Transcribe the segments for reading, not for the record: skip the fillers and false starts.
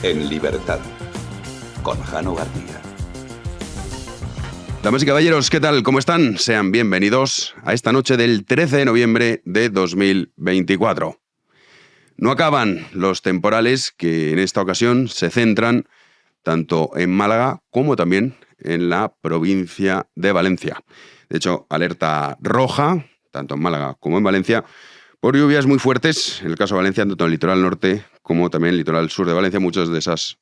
En libertad, con Jano García. Damas y caballeros, ¿qué tal? ¿Cómo están? Sean bienvenidos a esta noche del 13 de noviembre de 2024. No acaban los temporales que en esta ocasión se centran tanto en Málaga como también en la provincia de Valencia. De hecho, alerta roja, tanto en Málaga como en Valencia, por lluvias muy fuertes, en el caso de Valencia, tanto en el litoral norte como también en el litoral sur de Valencia. Muchas de esas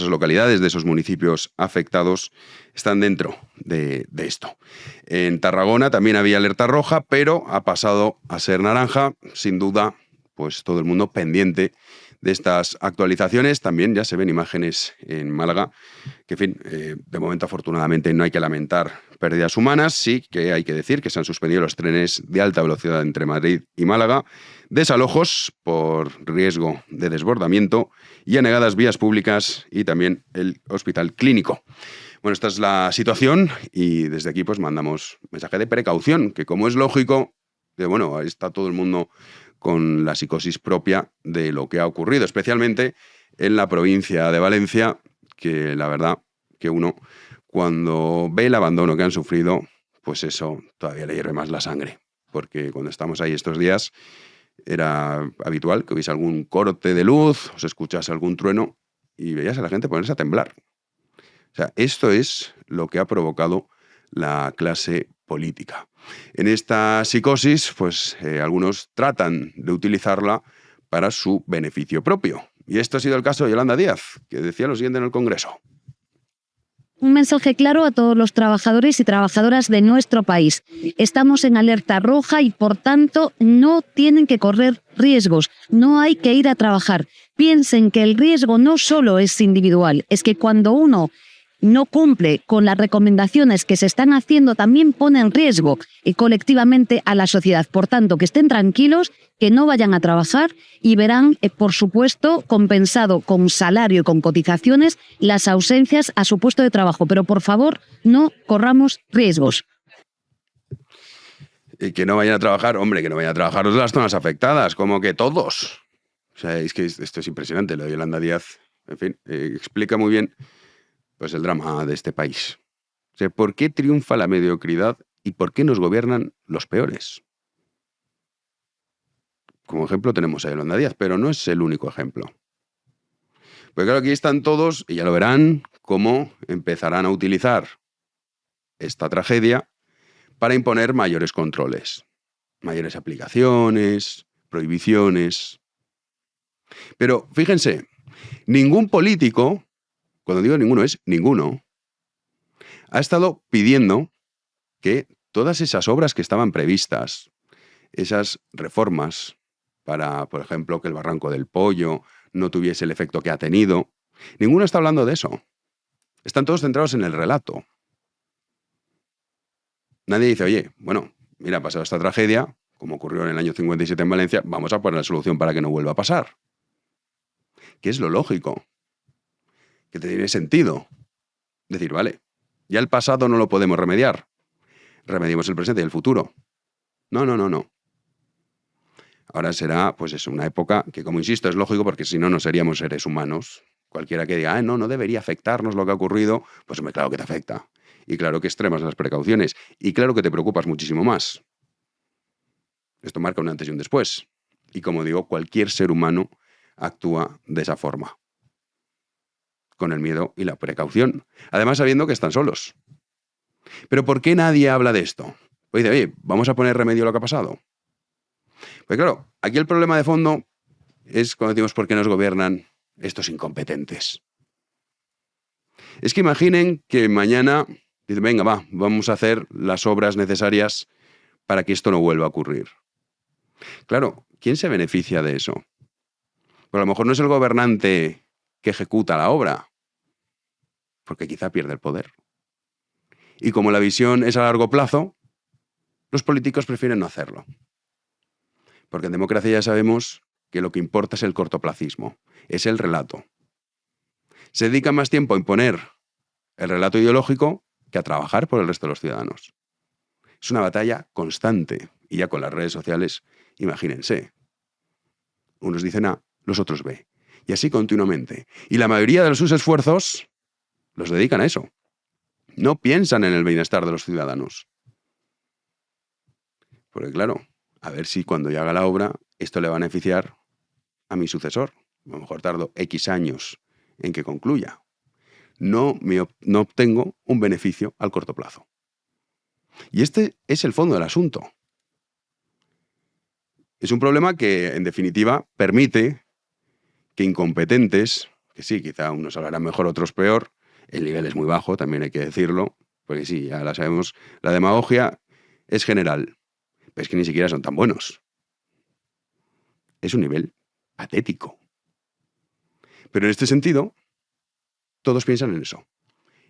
localidades, de esos municipios afectados, están dentro de esto. En Tarragona también había alerta roja, pero ha pasado a ser naranja. Sin duda, pues todo el mundo pendiente de estas actualizaciones. También ya se ven imágenes en Málaga, que en fin, de momento afortunadamente no hay que lamentar pérdidas humanas. Sí que hay que decir que se han suspendido los trenes de alta velocidad entre Madrid y Málaga, desalojos por riesgo de desbordamiento y anegadas vías públicas y también el hospital clínico. Bueno, esta es la situación y desde aquí pues mandamos mensaje de precaución, que como es lógico, bueno, está todo el mundo con la psicosis propia de lo que ha ocurrido, especialmente en la provincia de Valencia, que la verdad que uno, cuando ve el abandono que han sufrido, pues eso todavía le hierve más la sangre, porque cuando estamos ahí estos días era habitual que hubiese algún corte de luz, o se escuchase algún trueno y veías a la gente ponerse a temblar. O sea, esto es lo que ha provocado la clase política. En esta psicosis, pues algunos tratan de utilizarla para su beneficio propio. Y esto ha sido el caso de Yolanda Díaz, que decía lo siguiente en el Congreso. Un mensaje claro a todos los trabajadores y trabajadoras de nuestro país. Estamos en alerta roja y, por tanto, no tienen que correr riesgos. No hay que ir a trabajar. Piensen que el riesgo no solo es individual, es que cuando uno no cumple con las recomendaciones que se están haciendo, también pone en riesgo colectivamente a la sociedad. Por tanto, que estén tranquilos, que no vayan a trabajar y verán, por supuesto, compensado con salario y con cotizaciones las ausencias a su puesto de trabajo. Pero, por favor, no corramos riesgos. Y que no vayan a trabajar, hombre, que no vayan a trabajar las zonas afectadas, como que todos. O sea, es que esto es impresionante, lo de Yolanda Díaz. En fin, explica muy bien pues el drama de este país. O sea, ¿por qué triunfa la mediocridad y por qué nos gobiernan los peores? Como ejemplo tenemos a Yolanda Díaz, pero no es el único ejemplo. Porque claro, aquí están todos, y ya lo verán, cómo empezarán a utilizar esta tragedia para imponer mayores controles, mayores aplicaciones, prohibiciones. Pero fíjense, ningún político, cuando digo ninguno es ninguno, ha estado pidiendo que todas esas obras que estaban previstas, esas reformas para, por ejemplo, que el Barranco del Pollo no tuviese el efecto que ha tenido, ninguno está hablando de eso. Están todos centrados en el relato. Nadie dice, oye, bueno, mira, ha pasado esta tragedia, como ocurrió en el año 57 en Valencia, vamos a poner la solución para que no vuelva a pasar. Que es lo lógico. Que tiene sentido. Decir, vale, ya el pasado no lo podemos remediar. Remediemos el presente y el futuro. No. Ahora será, pues eso, una época que, como insisto, es lógico porque si no, no seríamos seres humanos. Cualquiera que diga, no debería afectarnos lo que ha ocurrido, pues hombre, claro que te afecta. Y claro que extremas las precauciones. Y claro que te preocupas muchísimo más. Esto marca un antes y un después. Y como digo, cualquier ser humano actúa de esa forma. Con el miedo y la precaución. Además, sabiendo que están solos. ¿Pero por qué nadie habla de esto? Pues dice, oye, vamos a poner remedio a lo que ha pasado. Pues claro, aquí el problema de fondo es cuando decimos por qué nos gobiernan estos incompetentes. Es que imaginen que mañana dicen, venga, vamos a hacer las obras necesarias para que esto no vuelva a ocurrir. Claro, ¿quién se beneficia de eso? Pues a lo mejor no es el gobernante que ejecuta la obra, porque quizá pierde el poder. Y como la visión es a largo plazo, los políticos prefieren no hacerlo. Porque en democracia ya sabemos que lo que importa es el cortoplacismo, es el relato. Se dedica más tiempo a imponer el relato ideológico que a trabajar por el resto de los ciudadanos. Es una batalla constante, y ya con las redes sociales, imagínense. Unos dicen A, los otros B. Y así continuamente. Y la mayoría de sus esfuerzos los dedican a eso. No piensan en el bienestar de los ciudadanos. Porque claro, a ver si cuando yo haga la obra esto le va a beneficiar a mi sucesor. A lo mejor tardo X años en que concluya. No obtengo un beneficio al corto plazo. Y este es el fondo del asunto. Es un problema que, en definitiva, permite que incompetentes, que sí, quizá unos hablarán mejor, otros peor, el nivel es muy bajo, también hay que decirlo, porque sí, ya la sabemos, la demagogia es general, pero es que ni siquiera son tan buenos. Es un nivel patético. Pero en este sentido, todos piensan en eso.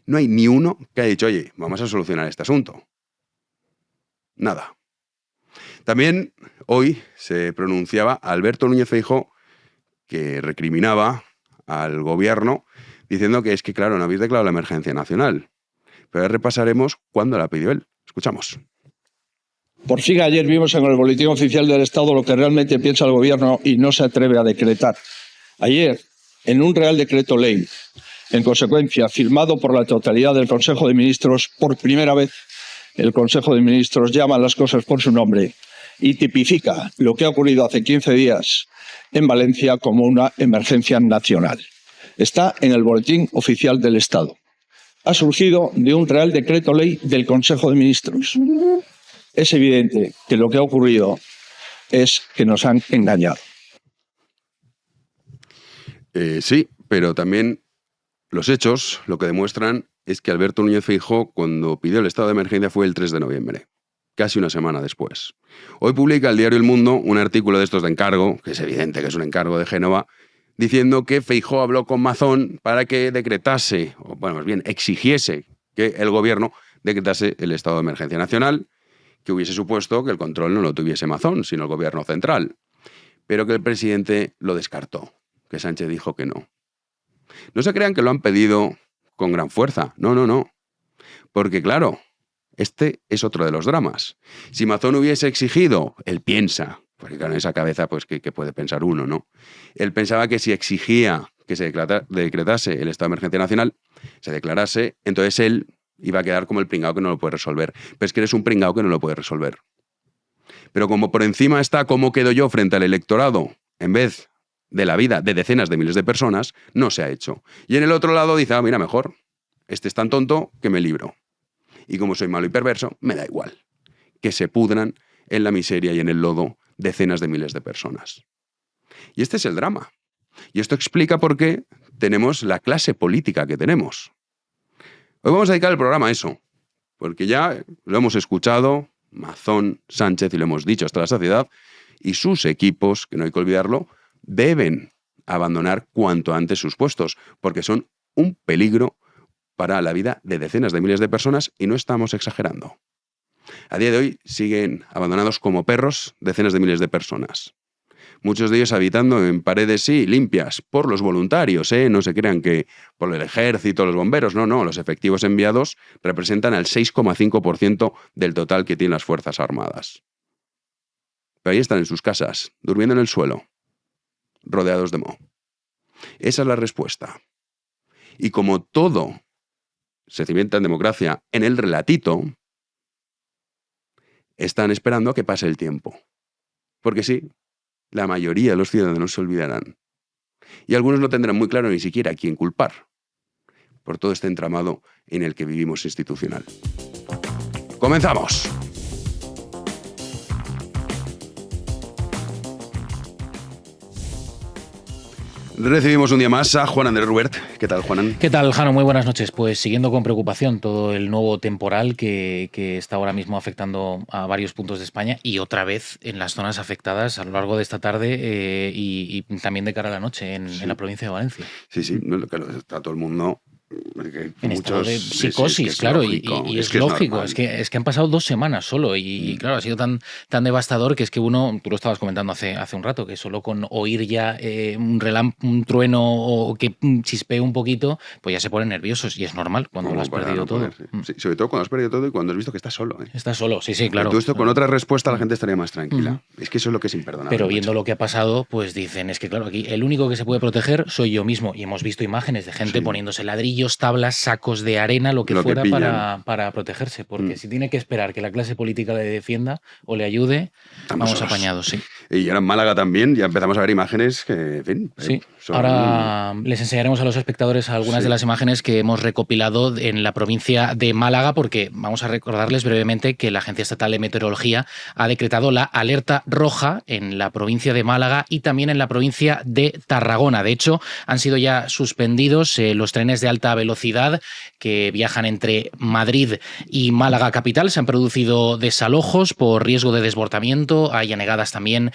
No hay ni uno que haya dicho, oye, vamos a solucionar este asunto. Nada. También hoy se pronunciaba Alberto Núñez Feijóo, que recriminaba al gobierno diciendo que es que, claro, no habéis declarado la emergencia nacional. Pero ahora repasaremos cuándo la pidió él. Escuchamos. Por fin ayer vimos en el Boletín Oficial del Estado lo que realmente piensa el gobierno y no se atreve a decretar. Ayer, en un Real Decreto Ley, en consecuencia, firmado por la totalidad del Consejo de Ministros, por primera vez el Consejo de Ministros llama las cosas por su nombre y tipifica lo que ha ocurrido hace 15 días en Valencia como una emergencia nacional. Está en el Boletín Oficial del Estado. Ha surgido de un Real Decreto Ley del Consejo de Ministros. Es evidente que lo que ha ocurrido es que nos han engañado. Sí, pero también los hechos lo que demuestran es que Alberto Núñez Feijóo, cuando pidió el estado de emergencia, fue el 3 de noviembre, casi una semana después. Hoy publica el diario El Mundo un artículo de estos de encargo, que es evidente que es un encargo de Génova, diciendo que Feijóo habló con Mazón para que decretase, o bueno, más bien exigiese que el gobierno decretase el estado de emergencia nacional, que hubiese supuesto que el control no lo tuviese Mazón, sino el gobierno central, pero que el presidente lo descartó, que Sánchez dijo que no. No se crean que lo han pedido con gran fuerza, no. Porque claro, este es otro de los dramas. Si Mazón hubiese exigido, él piensa, porque claro, en esa cabeza, pues, ¿qué puede pensar uno, no? Él pensaba que si exigía que se decretase el estado de emergencia nacional, se declarase, entonces él iba a quedar como el pringao que no lo puede resolver. Pero es que eres un pringao que no lo puede resolver. Pero como por encima está cómo quedo yo frente al electorado, en vez de la vida de decenas de miles de personas, no se ha hecho. Y en el otro lado dice, mira, mejor, este es tan tonto que me libro. Y como soy malo y perverso, me da igual. Que se pudran en la miseria y en el lodo decenas de miles de personas. Y este es el drama. Y esto explica por qué tenemos la clase política que tenemos. Hoy vamos a dedicar el programa a eso, porque ya lo hemos escuchado, Mazón, Sánchez, y lo hemos dicho hasta la saciedad, y sus equipos, que no hay que olvidarlo, deben abandonar cuanto antes sus puestos, porque son un peligro para la vida de decenas de miles de personas, y no estamos exagerando. A día de hoy siguen abandonados como perros decenas de miles de personas. Muchos de ellos habitando en paredes, sí, limpias, por los voluntarios, ¿eh? No se crean que por el ejército, los bomberos, no, los efectivos enviados representan el 6,5% del total que tienen las Fuerzas Armadas. Pero ahí están en sus casas, durmiendo en el suelo, rodeados de moho. Esa es la respuesta. Y como todo se cimienta en democracia en el relatito, están esperando a que pase el tiempo. Porque sí, la mayoría de los ciudadanos se olvidarán. Y algunos no tendrán muy claro ni siquiera a quién culpar por todo este entramado en el que vivimos institucional. ¡Comenzamos! Recibimos un día más a Juan Andrés Rubert. ¿Qué tal, Juanan? ¿Qué tal, Jano? Muy buenas noches. Pues siguiendo con preocupación todo el nuevo temporal que está ahora mismo afectando a varios puntos de España y otra vez en las zonas afectadas a lo largo de esta tarde y también de cara a la noche en la provincia de Valencia. Sí, claro, está todo el mundo En estado de psicosis, claro, y es lógico, es que han pasado 2 semanas solo y claro, ha sido tan devastador que es que uno, tú lo estabas comentando hace un rato, que solo con oír ya un trueno o que chispee un poquito, pues ya se ponen nerviosos y es normal cuando lo has perdido todo. Sí, sobre todo cuando has perdido todo y cuando has visto que estás solo. Estás solo, sí, claro. Tú esto con otra respuesta la gente estaría más tranquila. Es que eso es lo que es imperdonable. Pero viendo lo que ha pasado, pues dicen, es que claro, aquí el único que se puede proteger soy yo mismo. Y hemos visto imágenes de gente poniéndose ladrillos, tablas, sacos de arena, lo que fuera para protegerse. Porque si tiene que esperar que la clase política le defienda o le ayude, vamos apañados, sí. Y ahora en Málaga también ya empezamos a ver imágenes que, en fin... Sí, ahora les enseñaremos a los espectadores algunas de las imágenes que hemos recopilado en la provincia de Málaga, porque vamos a recordarles brevemente que la Agencia Estatal de Meteorología ha decretado la alerta roja en la provincia de Málaga y también en la provincia de Tarragona. De hecho, han sido ya suspendidos los trenes de alta velocidad que viajan entre Madrid y Málaga capital. Se han producido desalojos por riesgo de desbordamiento, hay anegadas también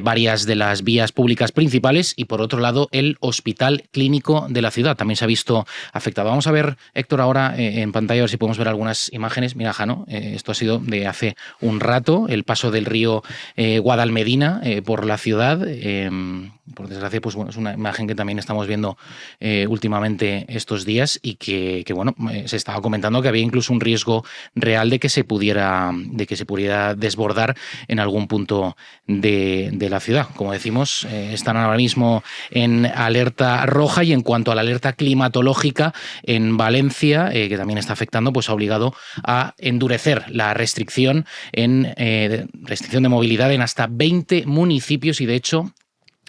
varias de las vías públicas principales y por otro lado el Hospital Clínico de la ciudad también se ha visto afectado. Vamos a ver, Héctor, ahora en pantalla, a ver si podemos ver algunas imágenes. Mira, Jano, esto ha sido de hace un rato, el paso del río Guadalmedina por la ciudad. Por desgracia, pues bueno, es una imagen que también estamos viendo últimamente estos días y que bueno, se estaba comentando que había incluso un riesgo real de que se pudiera desbordar en algún punto de la ciudad. Como decimos, están ahora mismo en alerta roja y en cuanto a la alerta climatológica en Valencia, que también está afectando, pues ha obligado a endurecer la restricción de movilidad en hasta 20 municipios y de hecho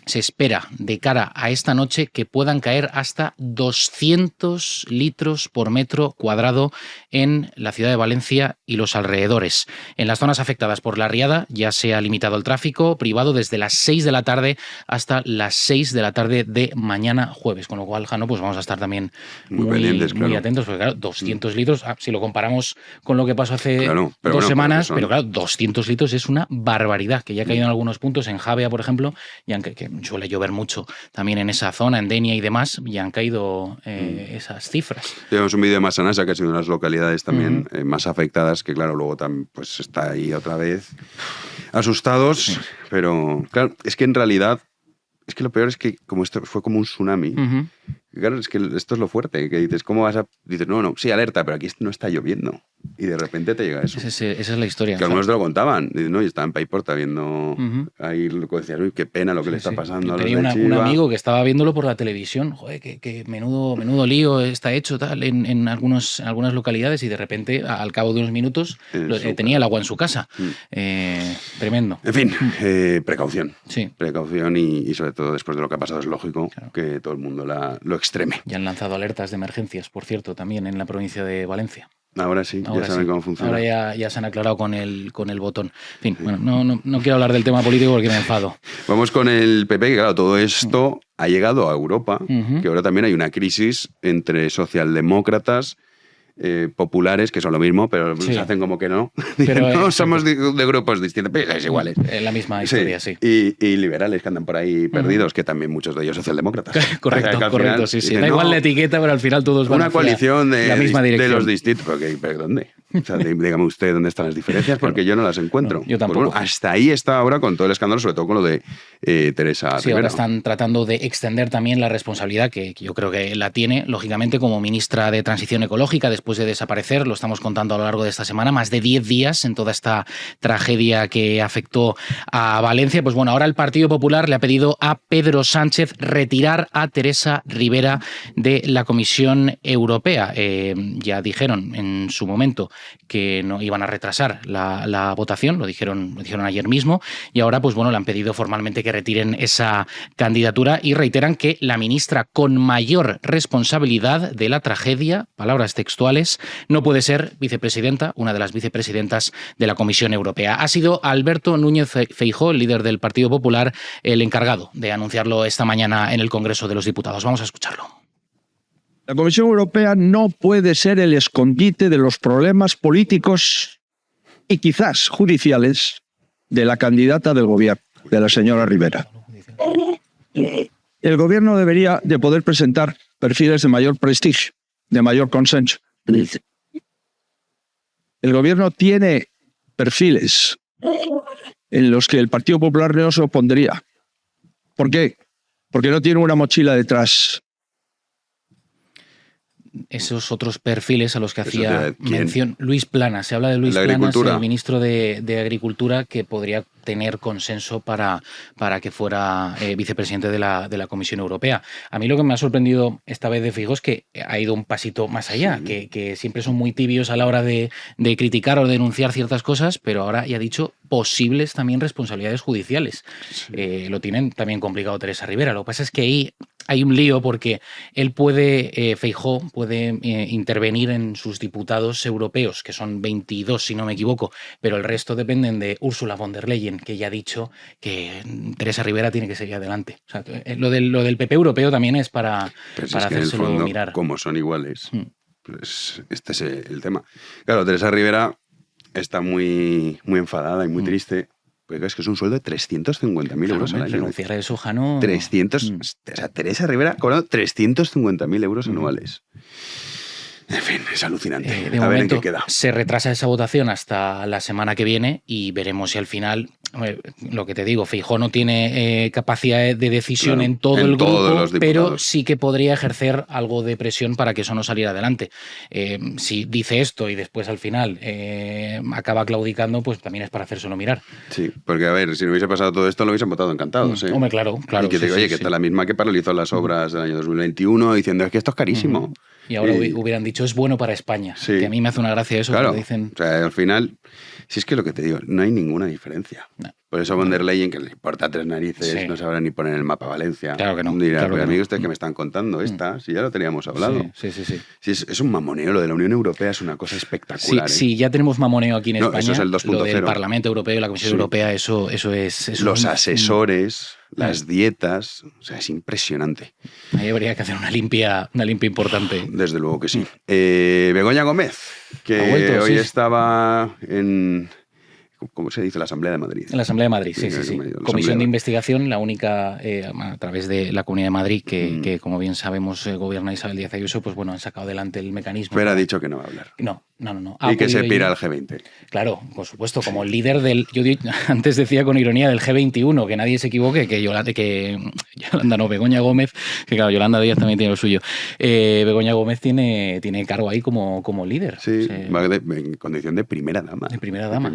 se espera de cara a esta noche que puedan caer hasta 200 litros por metro cuadrado en la ciudad de Valencia y los alrededores. En las zonas afectadas por la riada ya se ha limitado el tráfico privado desde las 6 de la tarde hasta las 6 de la tarde de mañana jueves, con lo cual, Jano, pues vamos a estar también muy atentos, porque claro, 200 litros, si lo comparamos con lo que pasó hace 2 semanas, pero claro, 200 litros es una barbaridad, que ya ha caído en algunos puntos, en Javea, por ejemplo, y que suele llover mucho también en esa zona, en Denia y demás, y han caído esas cifras. Tenemos un vídeo de Massanassa, que ha sido una de las localidades también más afectadas, que claro, luego también pues está ahí otra vez asustados, pero claro, es que en realidad, es que lo peor es que como esto fue como un tsunami, claro, es que esto es lo fuerte, que dices, ¿cómo vas a...? Dices, no, sí, alerta, pero aquí no está lloviendo. Y de repente te llega eso. Esa es la historia. Que algunos te lo contaban. Dices, no, y estaba en Paiporta viendo ahí lo que decías, uy, qué pena lo que le está pasando a los tenía un amigo que estaba viéndolo por la televisión, joder, que menudo lío está hecho tal en algunas localidades y de repente, al cabo de unos minutos, tenía el agua en su casa. Tremendo. En fin, precaución. Sí. Precaución y sobre todo después de lo que ha pasado es lógico que todo el mundo lo extreme. Ya han lanzado alertas de emergencias, por cierto, también en la provincia de Valencia. Ahora sí, ya saben cómo funciona. Ahora ya se han aclarado con el botón. En fin, bueno, no quiero hablar del tema político porque me enfado. Vamos con el PP, que claro, todo esto ha llegado a Europa, que ahora también hay una crisis entre socialdemócratas, populares, que son lo mismo, pero se hacen como que no. Pero no, somos de grupos distintos, pero es iguales. La misma historia, sí. Y liberales que andan por ahí perdidos, que también muchos de ellos socialdemócratas. Correcto, final, sí. Dicen, da igual la etiqueta, pero al final todos van una coalición de la misma dirección. De los distintos. ¿Pero dónde? O sea, dígame usted dónde están las diferencias, porque yo no las encuentro. Yo tampoco. Pues bueno, hasta ahí está ahora con todo el escándalo, sobre todo con lo de Teresa Rivera. Ahora están tratando de extender también la responsabilidad, que yo creo que la tiene, lógicamente, como ministra de Transición Ecológica, después de desaparecer, lo estamos contando a lo largo de esta semana, más de 10 días en toda esta tragedia que afectó a Valencia. Pues bueno, ahora el Partido Popular le ha pedido a Pedro Sánchez retirar a Teresa Rivera de la Comisión Europea. Ya dijeron en su momento que no iban a retrasar la votación, lo dijeron ayer mismo, y ahora pues bueno, le han pedido formalmente que retiren esa candidatura y reiteran que la ministra con mayor responsabilidad de la tragedia, palabras textuales, no puede ser vicepresidenta, una de las vicepresidentas de la Comisión Europea. Ha sido Alberto Núñez Feijóo, el líder del Partido Popular, el encargado de anunciarlo esta mañana en el Congreso de los Diputados. Vamos a escucharlo. La Comisión Europea no puede ser el escondite de los problemas políticos y quizás judiciales de la candidata del gobierno, de la señora Rivera. El gobierno debería de poder presentar perfiles de mayor prestigio de mayor consenso. El gobierno tiene perfiles en los que el Partido Popular no se opondría. ¿Por qué? Porque no tiene una mochila detrás. Esos otros perfiles a los que Eso hacía mención Luis Planas. Se habla de Luis Planas, el ministro de Agricultura, que podría tener consenso para que fuera vicepresidente de la Comisión Europea. A mí lo que me ha sorprendido esta vez de Feijóo es que ha ido un pasito más allá, que siempre son muy tibios a la hora de criticar o denunciar ciertas cosas, pero ahora ya ha dicho posibles también responsabilidades judiciales. Sí. Lo tienen también complicado Teresa Rivera. Lo que pasa es que ahí hay un lío porque él Feijóo puede intervenir en sus diputados europeos, que son 22 si no me equivoco, pero el resto dependen de Ursula von der Leyen, que ya ha dicho que Teresa Rivera tiene que seguir adelante. O sea, lo del PP europeo también es para hacérselo mirar. Como son iguales, pues este es el tema. Claro, Teresa Rivera está muy enfadada y muy triste. Porque es que es un sueldo de 350.000 euros al año. Renunciar a eso, Jano... 300... O sea, Teresa Rivera cobrando 350.000 euros anuales. En fin, es alucinante. De a momento, ver en qué queda. Se retrasa esa votación hasta la semana que viene y veremos si al final, lo que te digo, Feijóo no tiene capacidad de decisión en todo el grupo, pero sí que podría ejercer algo de presión para que eso no saliera adelante. Si dice esto y después al final acaba claudicando, pues también es para hacérselo mirar. Sí, porque a ver, si no hubiese pasado todo esto, lo hubiesen votado encantados. Hombre, claro. Y que te digo, oye, que está la misma que paralizó las obras del año 2021 diciendo es que esto es carísimo. Y ahora hubieran dicho, es bueno para España. Sí. Que a mí me hace una gracia eso. Claro, dicen... o sea, al final, si es que lo que te digo, no hay ninguna diferencia. No. Por eso von der Leyen, que le importa tres narices, no sabrá ni poner en el mapa Valencia. Claro que no. Dirá, claro pues amigos, ustedes que me están contando si ya lo teníamos hablado. Sí. Si es un mamoneo, lo de la Unión Europea es una cosa espectacular. Sí, ya tenemos mamoneo aquí en España. Eso es el 2.0. Lo del Parlamento Europeo y la Comisión Europea, eso es... Los asesores... Las dietas, o sea, es impresionante. Ahí habría que hacer una limpia importante. Desde luego que sí. Begoña Gómez, que hoy estaba en... ¿Cómo se dice? La Asamblea de Madrid. En la Asamblea de Madrid, sí. Comisión de investigación, la única a través de la Comunidad de Madrid que como bien sabemos, gobierna Isabel Díaz Ayuso, pues bueno, han sacado adelante el mecanismo. Pero ha dicho que no va a hablar. No. Y que se pira al G20. Claro, por supuesto, como el líder del... Yo antes decía con ironía del G21, que nadie se equivoque, Begoña Gómez, que claro, Yolanda Díaz también tiene lo suyo. Begoña Gómez tiene cargo ahí como líder. Sí, en condición de primera dama. De primera dama,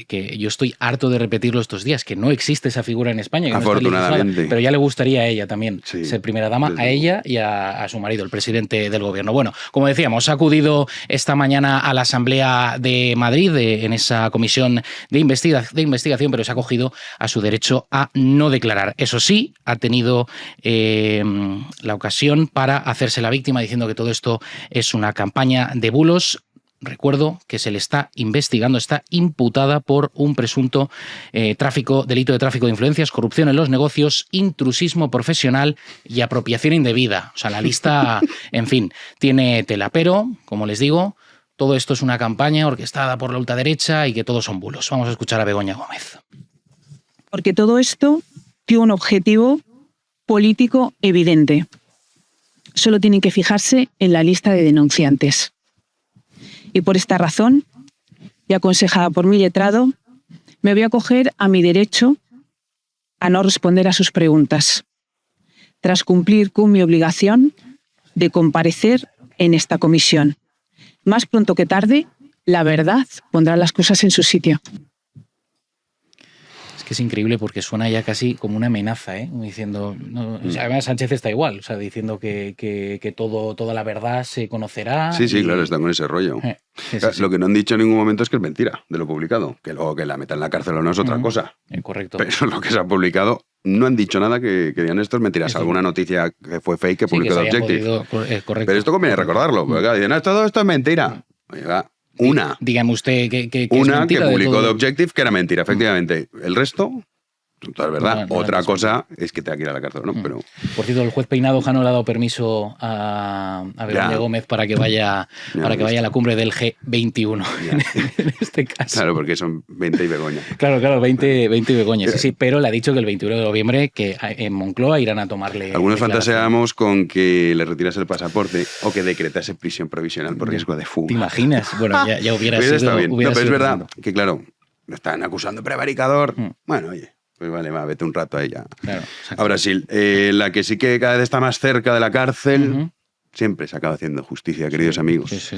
que yo estoy harto de repetirlo estos días, que no existe esa figura en España. Que afortunadamente. No, pero ya le gustaría a ella también ser primera dama, a ella y a su marido, el presidente del gobierno. Bueno, como decíamos, ha acudido esta mañana a la Asamblea de Madrid en esa comisión de investigación, pero se ha acogido a su derecho a no declarar. Eso sí, ha tenido la ocasión para hacerse la víctima diciendo que todo esto es una campaña de bulos. Recuerdo que se le está investigando, está imputada por un presunto delito de tráfico de influencias, corrupción en los negocios, intrusismo profesional y apropiación indebida. O sea, la lista, en fin, tiene tela. Pero, como les digo, todo esto es una campaña orquestada por la ultraderecha y que todos son bulos. Vamos a escuchar a Begoña Gómez. Porque todo esto tiene un objetivo político evidente. Solo tienen que fijarse en la lista de denunciantes. Y por esta razón, y aconsejada por mi letrado, me voy a acoger a mi derecho a no responder a sus preguntas, tras cumplir con mi obligación de comparecer en esta comisión. Más pronto que tarde, la verdad pondrá las cosas en su sitio. Es que es increíble porque suena ya casi como una amenaza, diciendo... además, Sánchez está igual, o sea, diciendo que toda la verdad se conocerá. Sí, claro, está con ese rollo. Sí. Lo que no han dicho en ningún momento es que es mentira de lo publicado, que luego que la metan en la cárcel o no es otra cosa. Correcto. Pero lo que se ha publicado, no han dicho nada que digan esto es mentira. Alguna noticia que fue fake que publicó The Objective. Correcto. Pero esto conviene recordarlo, porque dicen, todo esto es mentira. Oiga, dígame usted que una es mentira que publicó The Objective que era mentira, efectivamente. El resto Total, ¿verdad? No, Otra no, cosa es que te va a ir a la cárcel, ¿no? Pero Por cierto, el juez Peinado Jano le ha dado permiso a Begoña Ya. Gómez para que vaya a la cumbre del G21 en este caso. claro, porque son 20 y Begoña. Claro, 20 y Begoña, sí, pero le ha dicho que el 21 de noviembre que en Moncloa irán a tomarle Algunos declaración. fantaseamos con que le retirase el pasaporte o que decretase prisión provisional por riesgo de fuga. ¿Te imaginas? Bueno, ya hubiera Hubiera sido... estado bien. hubiera No, pero es sido verdad tremendo. que, claro, lo están acusando de prevaricador. Mm. Bueno, oye, pues vale, va, vete un rato ahí ya. Claro, A Brasil. La que sí que cada vez está más cerca de la cárcel, Ujú. siempre se acaba haciendo justicia, queridos amigos. Sí.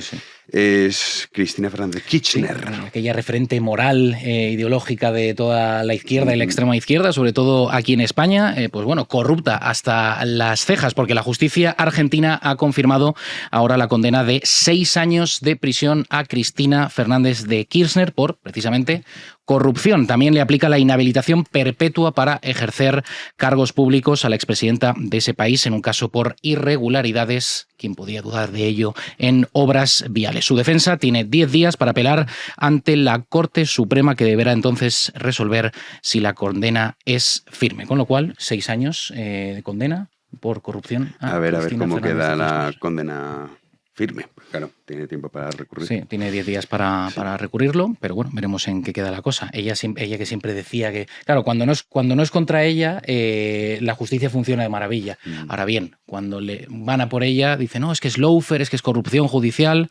Es Cristina Fernández Kirchner. Aquella referente moral, ideológica de toda la izquierda y la extrema izquierda, sobre todo aquí en España, pues bueno, corrupta hasta las cejas, porque la justicia argentina ha confirmado ahora la condena de 6 años de prisión a Cristina Fernández de Kirchner por, precisamente, corrupción. También le aplica la inhabilitación perpetua para ejercer cargos públicos a la expresidenta de ese país en un caso por irregularidades, ¿quién podía dudar de ello?, en obras viales. Su defensa tiene 10 días para apelar ante la Corte Suprema, que deberá entonces resolver si la condena es firme. Con lo cual, 6 años de condena por corrupción. A ver Cristina cómo Fernández queda de la Kirchner. condena firme. Claro, tiene tiempo para recurrir. Sí, tiene 10 días para recurrirlo, pero bueno, veremos en qué queda la cosa. Ella que siempre decía que, claro, cuando no es contra ella, la justicia funciona de maravilla. Ahora bien, cuando le van a por ella, dice, no, es que es lawfare, es que es corrupción judicial.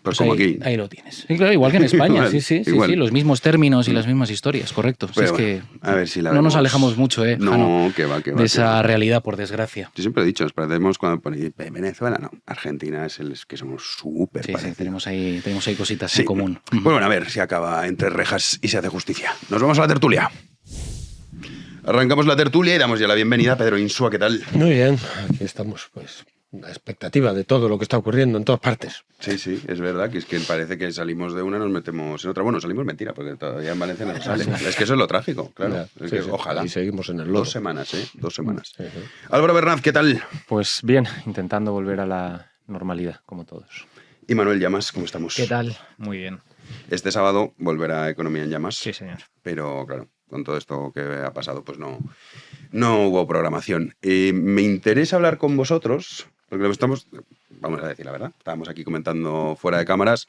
Pues como ahí, aquí. ahí lo tienes. Sí, claro, igual que en España, Igual, sí, igual. los mismos términos y las mismas historias, correcto. Pero es bueno, que a ver si la no nos vemos. alejamos mucho, No, Jano, que va. de esa realidad, por desgracia. Yo siempre he dicho, nos parecemos cuando pone Venezuela, no. Argentina es que somos súper Sí, parecidos. tenemos ahí cositas Sí. en común. Pues bueno, a ver si acaba entre rejas y se hace justicia. Nos vamos a la tertulia. Arrancamos la tertulia y damos ya la bienvenida a Pedro Insua. ¿Qué tal? Muy bien, aquí estamos, pues, la expectativa de todo lo que está ocurriendo en todas partes. Sí, es verdad que es que parece que salimos de una, nos metemos en otra. Bueno, salimos mentira, porque todavía en Valencia no sale. Es que eso es lo trágico, claro. Ya, Es sí, que, sí. ojalá. Y seguimos en el lodo. 2 semanas, 2 semanas. Sí, sí. Álvaro Bernaz, ¿qué tal? Pues bien, intentando volver a la normalidad, como todos. Y Manuel Llamas, ¿cómo estamos? ¿Qué tal? Muy bien. Este sábado volverá Economía en Llamas. Sí, señor. Pero claro, con todo esto que ha pasado, pues no hubo programación. Me interesa hablar con vosotros, porque vamos a decir la verdad, estábamos aquí comentando fuera de cámaras,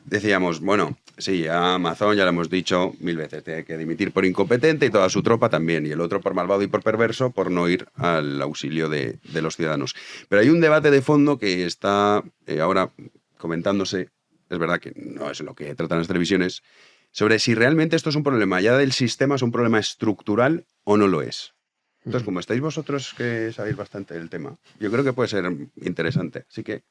decíamos, bueno, sí, a Amazon ya lo hemos dicho 1000 veces, tiene que dimitir por incompetente y toda su tropa también, y el otro por malvado y por perverso por no ir al auxilio de los ciudadanos. Pero hay un debate de fondo que está ahora comentándose, es verdad que no es lo que tratan las televisiones, sobre si realmente esto es un problema ya del sistema, es un problema estructural o no lo es. Entonces, como estáis vosotros que sabéis bastante del tema, yo creo que puede ser interesante. Así que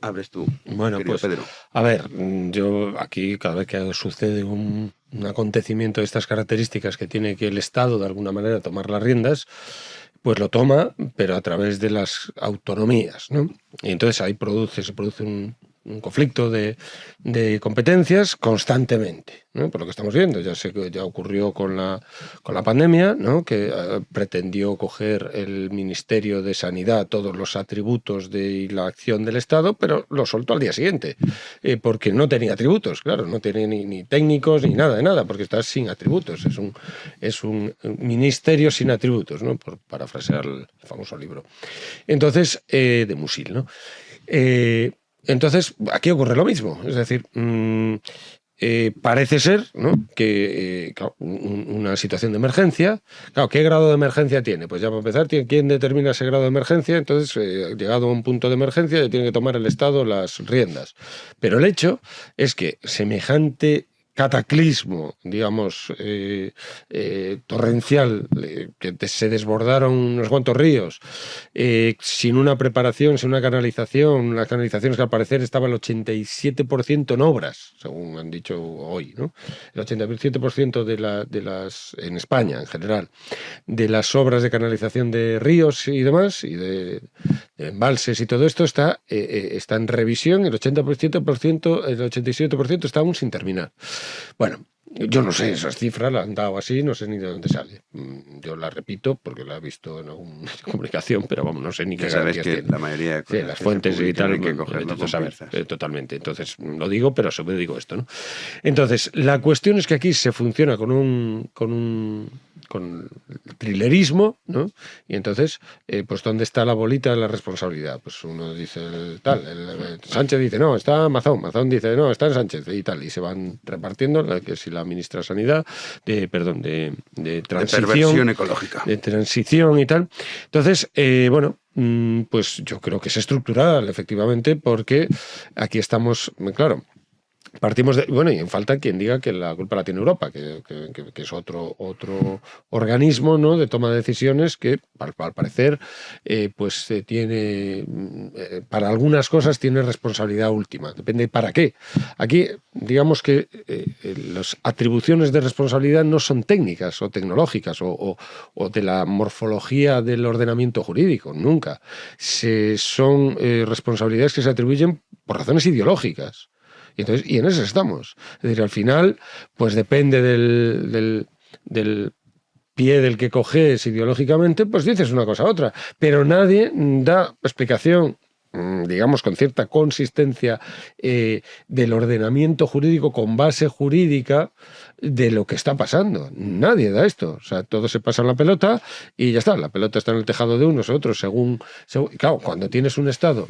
abres tú, Bueno, querido pues, Pedro. a ver, yo aquí cada vez que sucede un acontecimiento de estas características que tiene que el Estado de alguna manera tomar las riendas, pues lo toma, pero a través de las autonomías, ¿no? Y entonces ahí se produce un conflicto de competencias constantemente, ¿no? Por lo que estamos viendo, ya ocurrió con la pandemia, ¿no? Que pretendió coger el Ministerio de Sanidad todos los atributos de la acción del Estado, pero lo soltó al día siguiente, porque no tenía atributos, claro, no tiene ni técnicos ni nada de nada, porque está sin atributos, es un ministerio sin atributos, ¿no? Por parafrasear el famoso libro. Entonces, de Musil, ¿no? Entonces, aquí ocurre lo mismo. Es decir, parece ser, ¿no?, que claro, una situación de emergencia. Claro, ¿qué grado de emergencia tiene? Pues ya para empezar, ¿quién determina ese grado de emergencia? Entonces, llegado a un punto de emergencia, ya tiene que tomar el Estado las riendas. Pero el hecho es que semejante cataclismo, digamos, torrencial, que se desbordaron unos cuantos ríos, sin una preparación, sin una canalización, las canalizaciones que al parecer estaba el 87% en obras, según han dicho hoy, ¿no? El 87% de las, en España en general, de las obras de canalización de ríos y demás, y de embalses y todo esto está en revisión, el 87% está aún sin terminar. Bueno, yo no sé, esas cifras las han dado así, no sé ni de dónde sale. Yo las repito porque la he visto en alguna comunicación, pero vamos, no sé ni qué Ya sabes garantías que tienen. la mayoría de Sí, cosas las que fuentes se y tal, publican hay que cogerlo vete tú a con saber, pinzas. totalmente. Entonces, lo digo, pero sobre digo esto, ¿no? Entonces, la cuestión es que aquí se funciona con un con el thrillerismo, ¿no? Y entonces, pues ¿dónde está la bolita de la responsabilidad? Pues uno dice Sánchez dice, no, está Mazón dice, no, está en Sánchez y tal, y se van repartiendo, que si la ministra de Sanidad, de transición, de perversión ecológica, de transición y tal. Entonces, bueno, pues yo creo que es estructural, efectivamente, porque aquí estamos, claro, partimos de... Bueno, y falta quien diga que la culpa la tiene Europa, que es otro organismo, ¿no?, de toma de decisiones que, al parecer, pues tiene... para algunas cosas tiene responsabilidad última. Depende para qué. Aquí, digamos que las atribuciones de responsabilidad no son técnicas o tecnológicas o de la morfología del ordenamiento jurídico. Nunca. Son responsabilidades que se atribuyen por razones ideológicas. Y en eso estamos. Es decir, al final, pues depende del pie del que coges ideológicamente, pues dices una cosa u otra. Pero nadie da explicación, digamos, con cierta consistencia del ordenamiento jurídico con base jurídica de lo que está pasando. Nadie da esto. O sea, todos se pasan la pelota y ya está. La pelota está en el tejado de unos u otros según... Claro, cuando tienes un Estado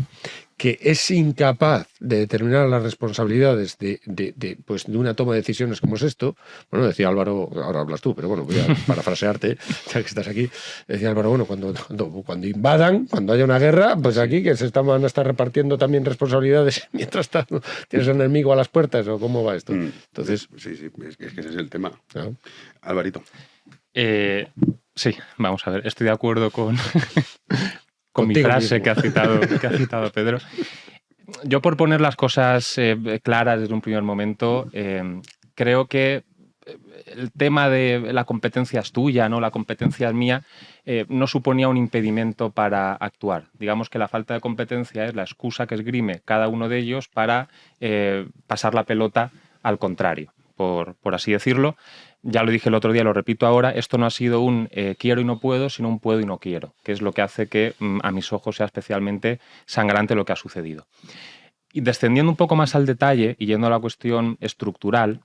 que es incapaz de determinar las responsabilidades de una toma de decisiones como es esto, bueno, decía Álvaro, ahora hablas tú, pero bueno, voy a parafrasearte, ya que estás aquí, decía Álvaro, bueno, cuando invadan, cuando haya una guerra, pues aquí que van a estar repartiendo también responsabilidades mientras tanto tienes un enemigo a las puertas, ¿o cómo va esto? Entonces... Sí, es que ese es el tema. ¿No? Alvarito. Sí, vamos a ver, estoy de acuerdo con mi Contigo frase mismo. que ha citado Pedro. Yo, por poner las cosas claras desde un primer momento, creo que el tema de la competencia es tuya, ¿no? La competencia es mía, no suponía un impedimento para actuar. Digamos que la falta de competencia es la excusa que esgrime cada uno de ellos para pasar la pelota al contrario, por así decirlo. Ya lo dije el otro día, lo repito ahora, esto no ha sido un quiero y no puedo, sino un puedo y no quiero, que es lo que hace que a mis ojos sea especialmente sangrante lo que ha sucedido. Y descendiendo un poco más al detalle y yendo a la cuestión estructural,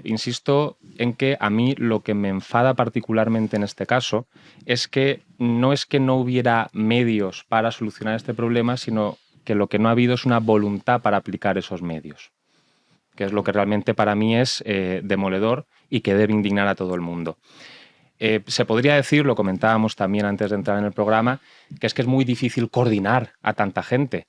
insisto en que a mí lo que me enfada particularmente en este caso es que no hubiera medios para solucionar este problema, sino que lo que no ha habido es una voluntad para aplicar esos medios, que es lo que realmente para mí es demoledor y que debe indignar a todo el mundo. Se podría decir, lo comentábamos también antes de entrar en el programa, que es muy difícil coordinar a tanta gente.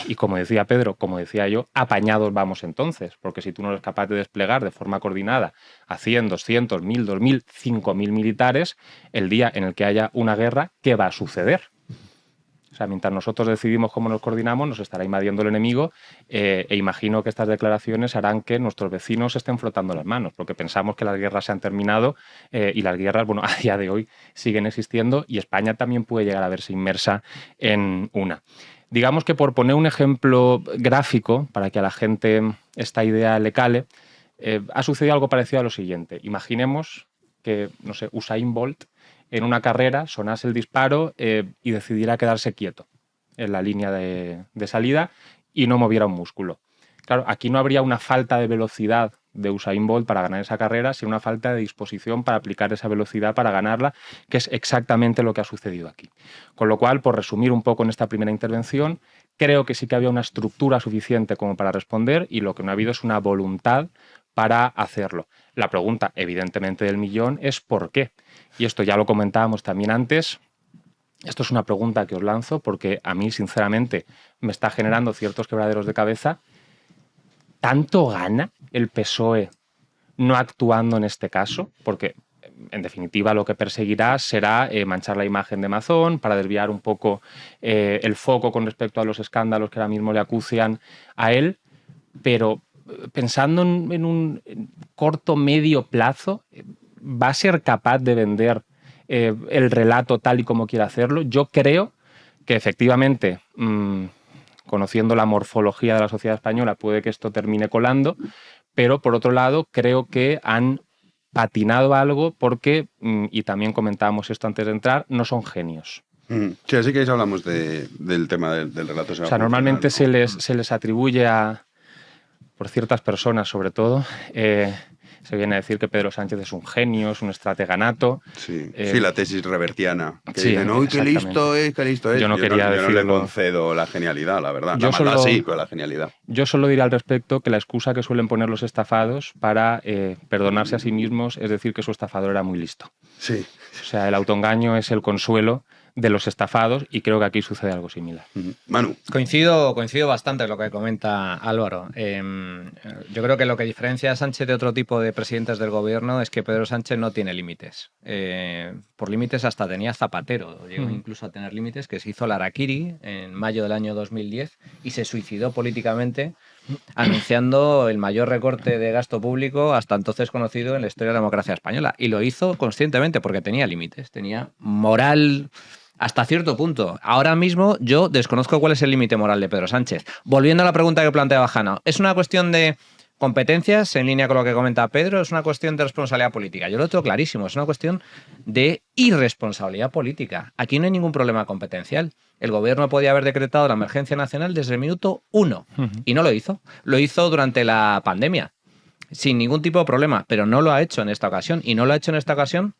Y como decía Pedro, como decía yo, apañados vamos entonces, porque si tú no eres capaz de desplegar de forma coordinada a 100, 200, 1000, 2000, 5000 militares, el día en el que haya una guerra, ¿qué va a suceder? O sea, mientras nosotros decidimos cómo nos coordinamos, nos estará invadiendo el enemigo e imagino que estas declaraciones harán que nuestros vecinos estén frotando las manos, porque pensamos que las guerras se han terminado y las guerras, bueno, a día de hoy siguen existiendo y España también puede llegar a verse inmersa en una. Digamos que, por poner un ejemplo gráfico, para que a la gente esta idea le cale, ha sucedido algo parecido a lo siguiente. Imaginemos que, no sé, Usain Bolt en una carrera sonase el disparo y decidiera quedarse quieto en la línea de salida y no moviera un músculo. Claro, aquí no habría una falta de velocidad de Usain Bolt para ganar esa carrera, sino una falta de disposición para aplicar esa velocidad para ganarla, que es exactamente lo que ha sucedido aquí. Con lo cual, por resumir un poco en esta primera intervención, creo que sí que había una estructura suficiente como para responder y lo que no ha habido es una voluntad para hacerlo. La pregunta, evidentemente, del millón es ¿por qué? Y esto ya lo comentábamos también antes. Esto es una pregunta que os lanzo porque a mí, sinceramente, me está generando ciertos quebraderos de cabeza. ¿Tanto gana el PSOE no actuando en este caso? Porque, en definitiva, lo que perseguirá será manchar la imagen de Mazón para desviar un poco el foco con respecto a los escándalos que ahora mismo le acucian a él. Pero pensando en un corto, medio plazo, ¿va a ser capaz de vender el relato tal y como quiere hacerlo? Yo creo que efectivamente, conociendo la morfología de la sociedad española, puede que esto termine colando, pero por otro lado creo que han patinado algo porque, y también comentábamos esto antes de entrar, no son genios. Sí, así que ahí hablamos del tema del relato. O sea, normalmente se les atribuye por ciertas personas sobre todo, se viene a decir que Pedro Sánchez es un genio, es un estratega nato. Sí, sí, la tesis revertiana. Que sí, dicen, uy, qué listo es, qué listo es. Yo no yo quería no le decirlo. concedo la genialidad, la verdad. Yo La maldad solo- sí, pero la genialidad. Yo solo diré al respecto que la excusa que suelen poner los estafados para perdonarse a sí mismos es decir que su estafador era muy listo. Sí. O sea, el autoengaño es el consuelo de los estafados y creo que aquí sucede algo similar. Manu. Coincido bastante en lo que comenta Álvaro. Yo creo que lo que diferencia a Sánchez de otro tipo de presidentes del gobierno es que Pedro Sánchez no tiene límites. Por límites hasta tenía Zapatero, llegó incluso a tener límites, que se hizo el harakiri en mayo del año 2010 y se suicidó políticamente anunciando el mayor recorte de gasto público hasta entonces conocido en la historia de la democracia española. Y lo hizo conscientemente porque tenía límites, tenía moral hasta cierto punto. Ahora mismo yo desconozco cuál es el límite moral de Pedro Sánchez. Volviendo a la pregunta que planteaba Jano, ¿es una cuestión de competencias en línea con lo que comenta Pedro? ¿Es una cuestión de responsabilidad política? Yo lo tengo clarísimo, es una cuestión de irresponsabilidad política. Aquí no hay ningún problema competencial. El gobierno podía haber decretado la emergencia nacional desde el minuto 1 y no lo hizo. Lo hizo durante la pandemia, sin ningún tipo de problema, pero no lo ha hecho en esta ocasión. Y no lo ha hecho en esta ocasión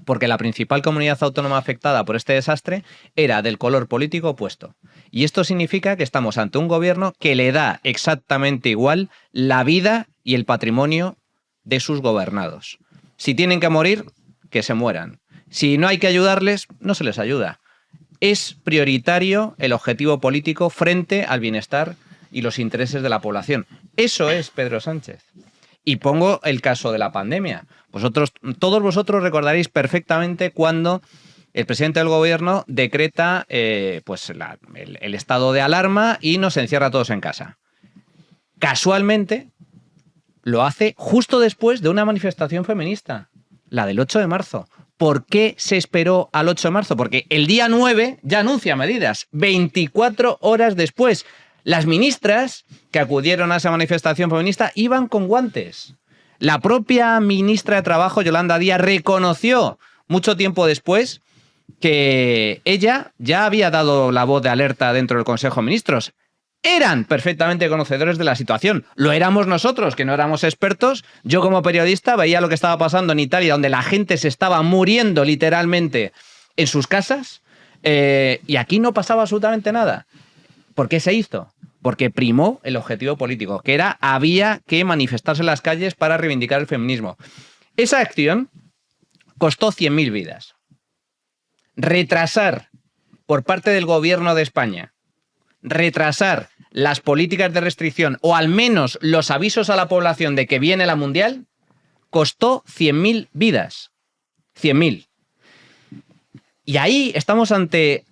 porque la principal comunidad autónoma afectada por este desastre era del color político opuesto. Y esto significa que estamos ante un gobierno que le da exactamente igual la vida y el patrimonio de sus gobernados. Si tienen que morir, que se mueran. Si no hay que ayudarles, no se les ayuda. Es prioritario el objetivo político frente al bienestar y los intereses de la población. Eso es Pedro Sánchez. Y pongo el caso de la pandemia. Todos vosotros recordaréis perfectamente cuando el presidente del gobierno decreta el estado de alarma y nos encierra a todos en casa. Casualmente lo hace justo después de una manifestación feminista, la del 8 de marzo. ¿Por qué se esperó al 8 de marzo? Porque el día 9 ya anuncia medidas, 24 horas después. Las ministras que acudieron a esa manifestación feminista iban con guantes. La propia ministra de Trabajo, Yolanda Díaz, reconoció mucho tiempo después que ella ya había dado la voz de alerta dentro del Consejo de Ministros. Eran perfectamente conocedores de la situación. Lo éramos nosotros, que no éramos expertos. Yo como periodista veía lo que estaba pasando en Italia, donde la gente se estaba muriendo literalmente en sus casas, y aquí no pasaba absolutamente nada. ¿Por qué se hizo? Porque primó el objetivo político, que era había que manifestarse en las calles para reivindicar el feminismo. Esa acción costó 100.000 vidas. Retrasar por parte del gobierno de España, retrasar las políticas de restricción o al menos los avisos a la población de que viene la mundial, costó 100.000 vidas. 100.000. Y ahí estamos ante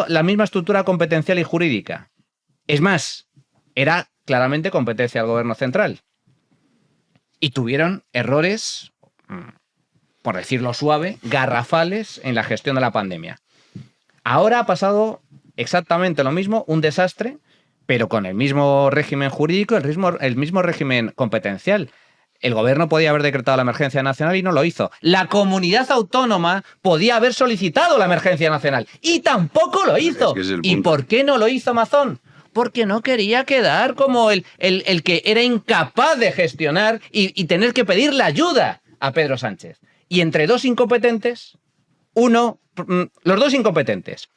la misma estructura competencial y jurídica. Es más, era claramente competencia del gobierno central. Y tuvieron errores, por decirlo suave, garrafales en la gestión de la pandemia. Ahora ha pasado exactamente lo mismo, un desastre, pero con el mismo régimen jurídico, el mismo régimen competencial. El gobierno podía haber decretado la emergencia nacional y no lo hizo. La comunidad autónoma podía haber solicitado la emergencia nacional y tampoco lo hizo. ¿Y por qué no lo hizo Mazón? Porque no quería quedar como el que era incapaz de gestionar y tener que pedirle ayuda a Pedro Sánchez. Y entre dos incompetentes, los dos incompetentes,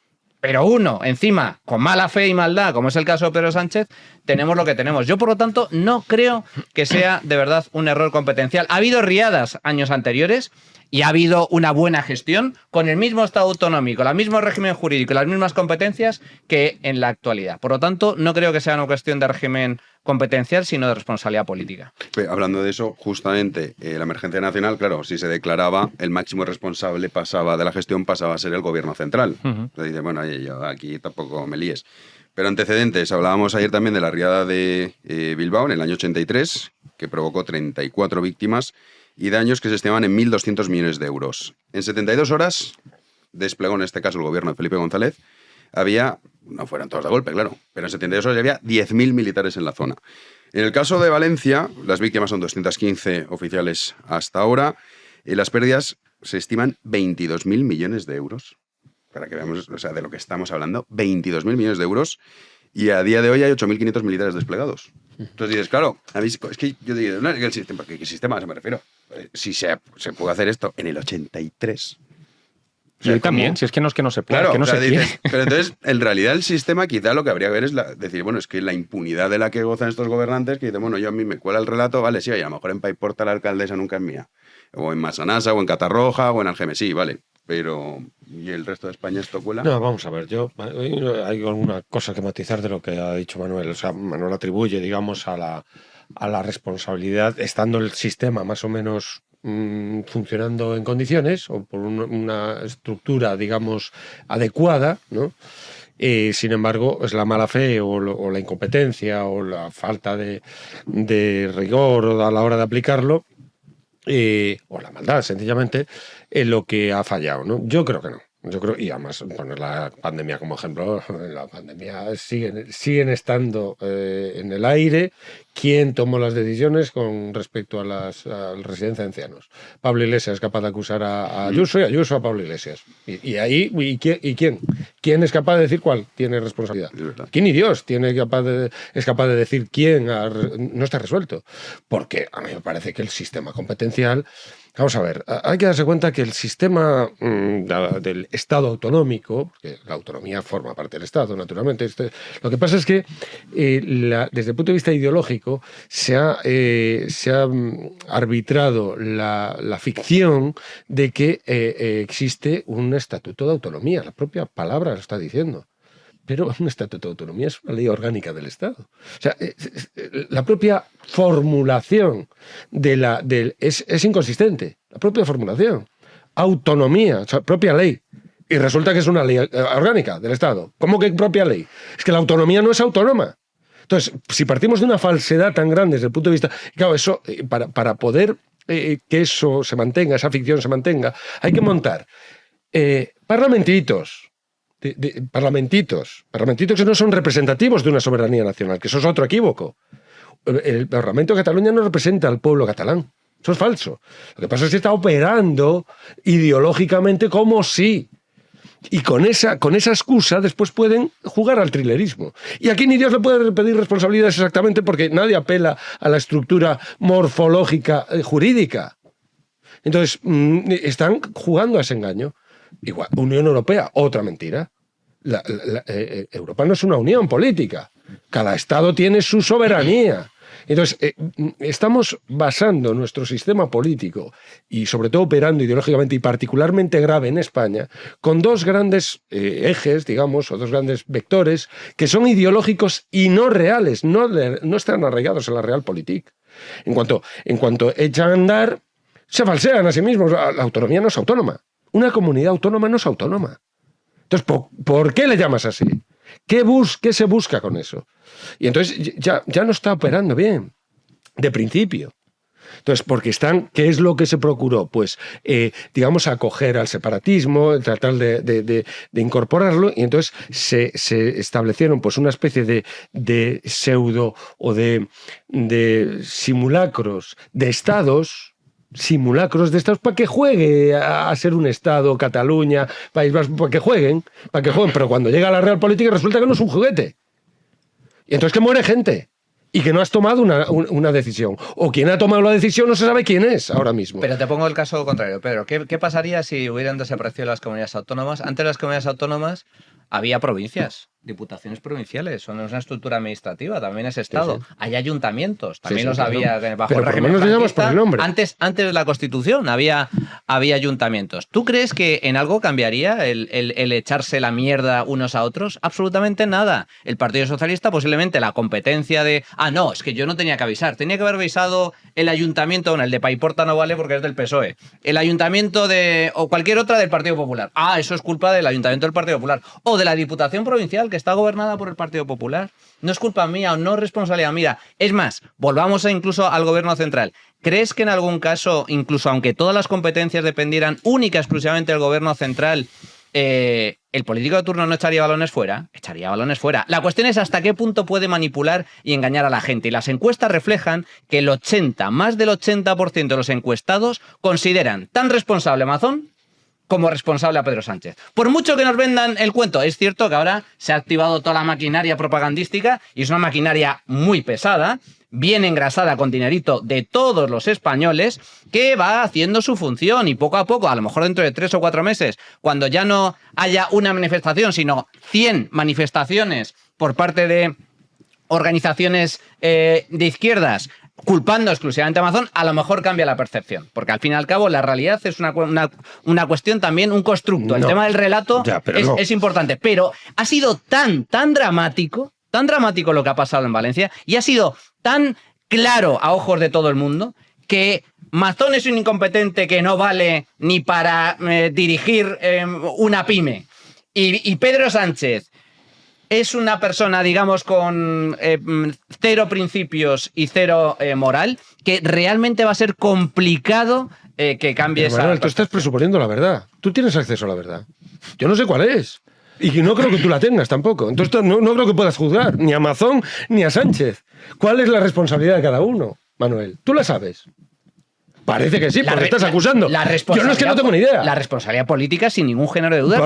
pero uno encima con mala fe y maldad, como es el caso de Pedro Sánchez, tenemos lo que tenemos. Yo, por lo tanto, no creo que sea de verdad un error competencial. Ha habido riadas años anteriores y ha habido una buena gestión con el mismo Estado autonómico, el mismo régimen jurídico y las mismas competencias que en la actualidad. Por lo tanto, no creo que sea una cuestión de régimen competencial, sino de responsabilidad política. Hablando de eso, justamente la emergencia nacional, claro, si se declaraba, el máximo responsable de la gestión pasaba a ser el gobierno central. Se dice, bueno, yo aquí tampoco me líes. Pero antecedentes, hablábamos ayer también de la riada de Bilbao en el año 83, que provocó 34 víctimas y daños que se estimaban en 1.200 millones de euros. En 72 horas, desplegó en este caso el gobierno de Felipe González, no fueron todos de golpe, claro, pero en 72 horas había 10.000 militares en la zona. En el caso de Valencia, las víctimas son 215 oficiales hasta ahora, y las pérdidas se estiman 22.000 millones de euros. Para que veamos, de lo que estamos hablando, 22.000 millones de euros, y a día de hoy hay 8.500 militares desplegados. Entonces dices, claro, es que yo digo, no, el sistema, ¿qué sistema me refiero? Si se puede hacer esto en el 83. O sea, y también, si es que no se puede, claro, que no se quiere. Pero entonces, en realidad, el sistema quizá lo que habría que ver es decir, bueno, es que la impunidad de la que gozan estos gobernantes, que dicen, bueno, yo a mí me cuela el relato, vale, sí, oye, a lo mejor en Paiporta la alcaldesa nunca es mía. O en Massanassa, o en Catarroja, o en Algemesí, vale. Pero, ¿y el resto de España esto cuela? No, vamos a ver, hay alguna cosa que matizar de lo que ha dicho Manuel. O sea, Manuel atribuye, digamos, a la responsabilidad, estando el sistema más o menos funcionando en condiciones o por una estructura, digamos, adecuada, ¿no? Sin embargo, es la mala fe o la incompetencia o la falta de rigor a la hora de aplicarlo, o la maldad, sencillamente, lo que ha fallado, ¿no? Yo creo que no. Yo creo, y además poner la pandemia como ejemplo, la pandemia siguen estando en el aire. ¿Quién tomó las decisiones con respecto a la residencia de ancianos? Pablo Iglesias es capaz de acusar a Ayuso y Ayuso a Pablo Iglesias. ¿Y quién? ¿Quién es capaz de decir cuál tiene responsabilidad? ¿Quién ni Dios es capaz de decir quién no está resuelto? Porque a mí me parece que el sistema competencial... Vamos a ver, hay que darse cuenta que el sistema del Estado autonómico, porque la autonomía forma parte del Estado, naturalmente, lo que pasa es que desde el punto de vista ideológico se ha arbitrado la ficción de que existe un estatuto de autonomía. La propia palabra lo está diciendo. Pero un estatuto de autonomía es una ley orgánica del Estado. O sea, la propia formulación es inconsistente. La propia formulación. Autonomía, o sea, propia ley. Y resulta que es una ley orgánica del Estado. ¿Cómo que propia ley? Es que la autonomía no es autónoma. Entonces, si partimos de una falsedad tan grande desde el punto de vista... Claro, eso, para poder que eso se mantenga, esa ficción se mantenga, hay que montar parlamentitos que no son representativos de una soberanía nacional, que eso es otro equívoco. El Parlamento de Cataluña no representa al pueblo catalán. Eso es falso. Lo que pasa es que está operando ideológicamente como sí. Y con esa excusa después pueden jugar al trilerismo. Y aquí ni Dios le puede pedir responsabilidades exactamente porque nadie apela a la estructura morfológica jurídica. Entonces, están jugando a ese engaño. Igual, Unión Europea, otra mentira. Europa no es una unión política. Cada Estado tiene su soberanía. Entonces, estamos basando nuestro sistema político y sobre todo operando ideológicamente y particularmente grave en España con dos grandes ejes, digamos, o dos grandes vectores que son ideológicos y no reales, no están arraigados en la realpolitik. En cuanto echan a andar, se falsean a sí mismos. La autonomía no es autónoma. Una comunidad autónoma no es autónoma. Entonces, ¿por qué le llamas así? ¿Qué se busca con eso? Y entonces ya no está operando bien, de principio. Entonces, ¿qué es lo que se procuró? Pues, digamos, acoger al separatismo, tratar de incorporarlo, y entonces se establecieron pues una especie de pseudo o de simulacros de estados, para que juegue a ser un Estado, Cataluña, País Vasco, para que jueguen, pero cuando llega la realpolitik resulta que no es un juguete. Y entonces que muere gente y que no has tomado una decisión. O quien ha tomado la decisión no se sabe quién es ahora mismo. Pero te pongo el caso contrario, Pedro. ¿Qué pasaría si hubieran desaparecido las comunidades autónomas? Antes las comunidades autónomas había provincias, diputaciones provinciales, son una estructura administrativa, también es Estado. Sí, sí. Hay ayuntamientos, también los había bajo el régimen franquista. Antes de la Constitución había ayuntamientos. ¿Tú crees que en algo cambiaría el echarse la mierda unos a otros? Absolutamente nada. El Partido Socialista posiblemente la competencia de no, es que yo no tenía que avisar, tenía que haber avisado el ayuntamiento, el de Paiporta no vale porque es del PSOE, el ayuntamiento o cualquier otra del Partido Popular. Eso es culpa del ayuntamiento del Partido Popular. O de la Diputación Provincial, que está gobernada por el Partido Popular. No es culpa mía o no es responsabilidad mía. Es más, volvamos incluso al gobierno central. ¿Crees que en algún caso, incluso aunque todas las competencias dependieran única y exclusivamente del gobierno central, el político de turno no echaría balones fuera? Echaría balones fuera. La cuestión es hasta qué punto puede manipular y engañar a la gente. Y las encuestas reflejan que más del 80% de los encuestados consideran tan responsable a Mazón como responsable a Pedro Sánchez. Por mucho que nos vendan el cuento, es cierto que ahora se ha activado toda la maquinaria propagandística y es una maquinaria muy pesada, bien engrasada con dinerito de todos los españoles, que va haciendo su función y poco a poco, a lo mejor dentro de 3 o 4 meses, cuando ya no haya una manifestación, sino 100 manifestaciones por parte de organizaciones de izquierdas culpando exclusivamente a Amazon, a lo mejor cambia la percepción. Porque al fin y al cabo la realidad es una cuestión también, un constructo. El tema del relato es importante. Pero ha sido tan dramático lo que ha pasado en Valencia y ha sido tan claro a ojos de todo el mundo que Mazón es un incompetente que no vale ni para dirigir una pyme. Y Pedro Sánchez es una persona, digamos, con 0 principios y 0 moral, que realmente va a ser complicado que cambie esa... Manuel, tú estás presuponiendo la verdad. Tú tienes acceso a la verdad. Yo no sé cuál es. Y no creo que tú la tengas tampoco. Entonces no creo que puedas juzgar ni a Mazón ni a Sánchez. ¿Cuál es la responsabilidad de cada uno, Manuel? ¿Tú la sabes? Parece que sí, porque estás acusando. Yo no es que no tengo ni idea. La responsabilidad política, sin ningún género de duda.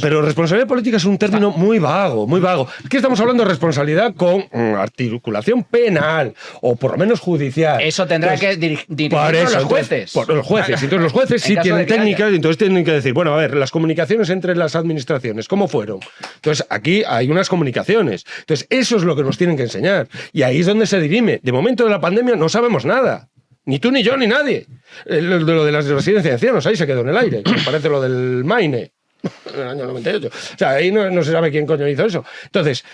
Pero responsabilidad política es un término muy vago, muy vago. Aquí estamos hablando de responsabilidad con articulación penal o por lo menos judicial. Eso tendrá que dirigir los jueces. Los jueces. Entonces los jueces sí tienen técnicas y entonces tienen que decir, bueno, a ver, las comunicaciones entre las administraciones, ¿cómo fueron? Entonces aquí hay unas comunicaciones. Entonces eso es lo que nos tienen que enseñar. Y ahí es donde se dirime. De momento de la pandemia no sabemos nada. Ni tú, ni yo, ni nadie. Lo de las residencias de ancianos, ahí se quedó en el aire. Me parece lo del Maine, en el año 98. O sea, ahí no se sabe quién coño hizo eso. Entonces,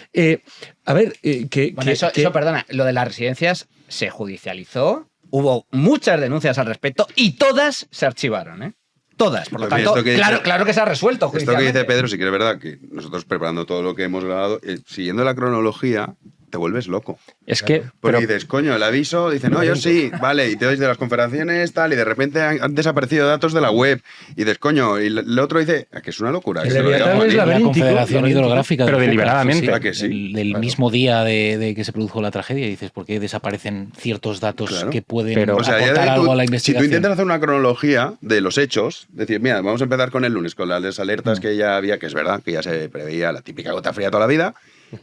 a ver... Eso, perdona, lo de las residencias se judicializó, hubo muchas denuncias al respecto y todas se archivaron, ¿eh? Todas. Por lo tanto, claro que se ha resuelto judicialmente. Esto que dice Pedro, sí que es verdad que nosotros preparando todo lo que hemos grabado, siguiendo la cronología, te vuelves loco. Es que... Porque dices, coño, el aviso, dice, no, yo sí, vale, y te oís de las confederaciones, tal, y de repente han desaparecido datos de la web, y dices, coño, y el otro dice, que es una locura. La Confederación Hidrográfica. Pero deliberadamente. Del mismo día de que se produjo la tragedia, dices, ¿por qué desaparecen ciertos datos que pueden aportar algo a la investigación? Si tú intentas hacer una cronología de los hechos, decir, mira, vamos a empezar con el lunes, con las alertas que ya había, que es verdad, que ya se preveía la típica gota fría toda la vida,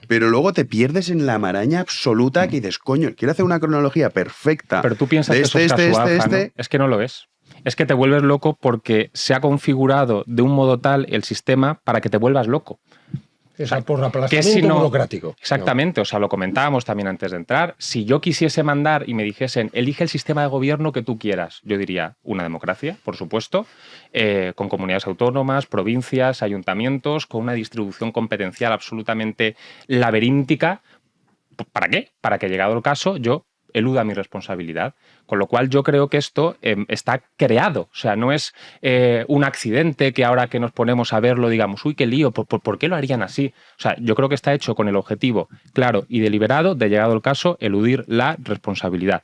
pero luego te pierdes en la maraña absoluta que dices, coño, quiero hacer una cronología perfecta. Pero tú piensas que eso es casual, ¿no? Es que no lo es. Es que te vuelves loco porque se ha configurado de un modo tal el sistema para que te vuelvas loco. O sea, por aplastamiento burocrático. Exactamente, o sea, lo comentábamos también antes de entrar. Si yo quisiese mandar y me dijesen, elige el sistema de gobierno que tú quieras, yo diría una democracia, por supuesto, con comunidades autónomas, provincias, ayuntamientos, con una distribución competencial absolutamente laberíntica. ¿Para qué? Para que, llegado el caso, yo eluda mi responsabilidad. Con lo cual yo creo que esto está creado. O sea, no es un accidente que ahora que nos ponemos a verlo digamos, uy, qué lío, ¿por qué lo harían así? O sea, yo creo que está hecho con el objetivo claro y deliberado de, llegado el caso, eludir la responsabilidad.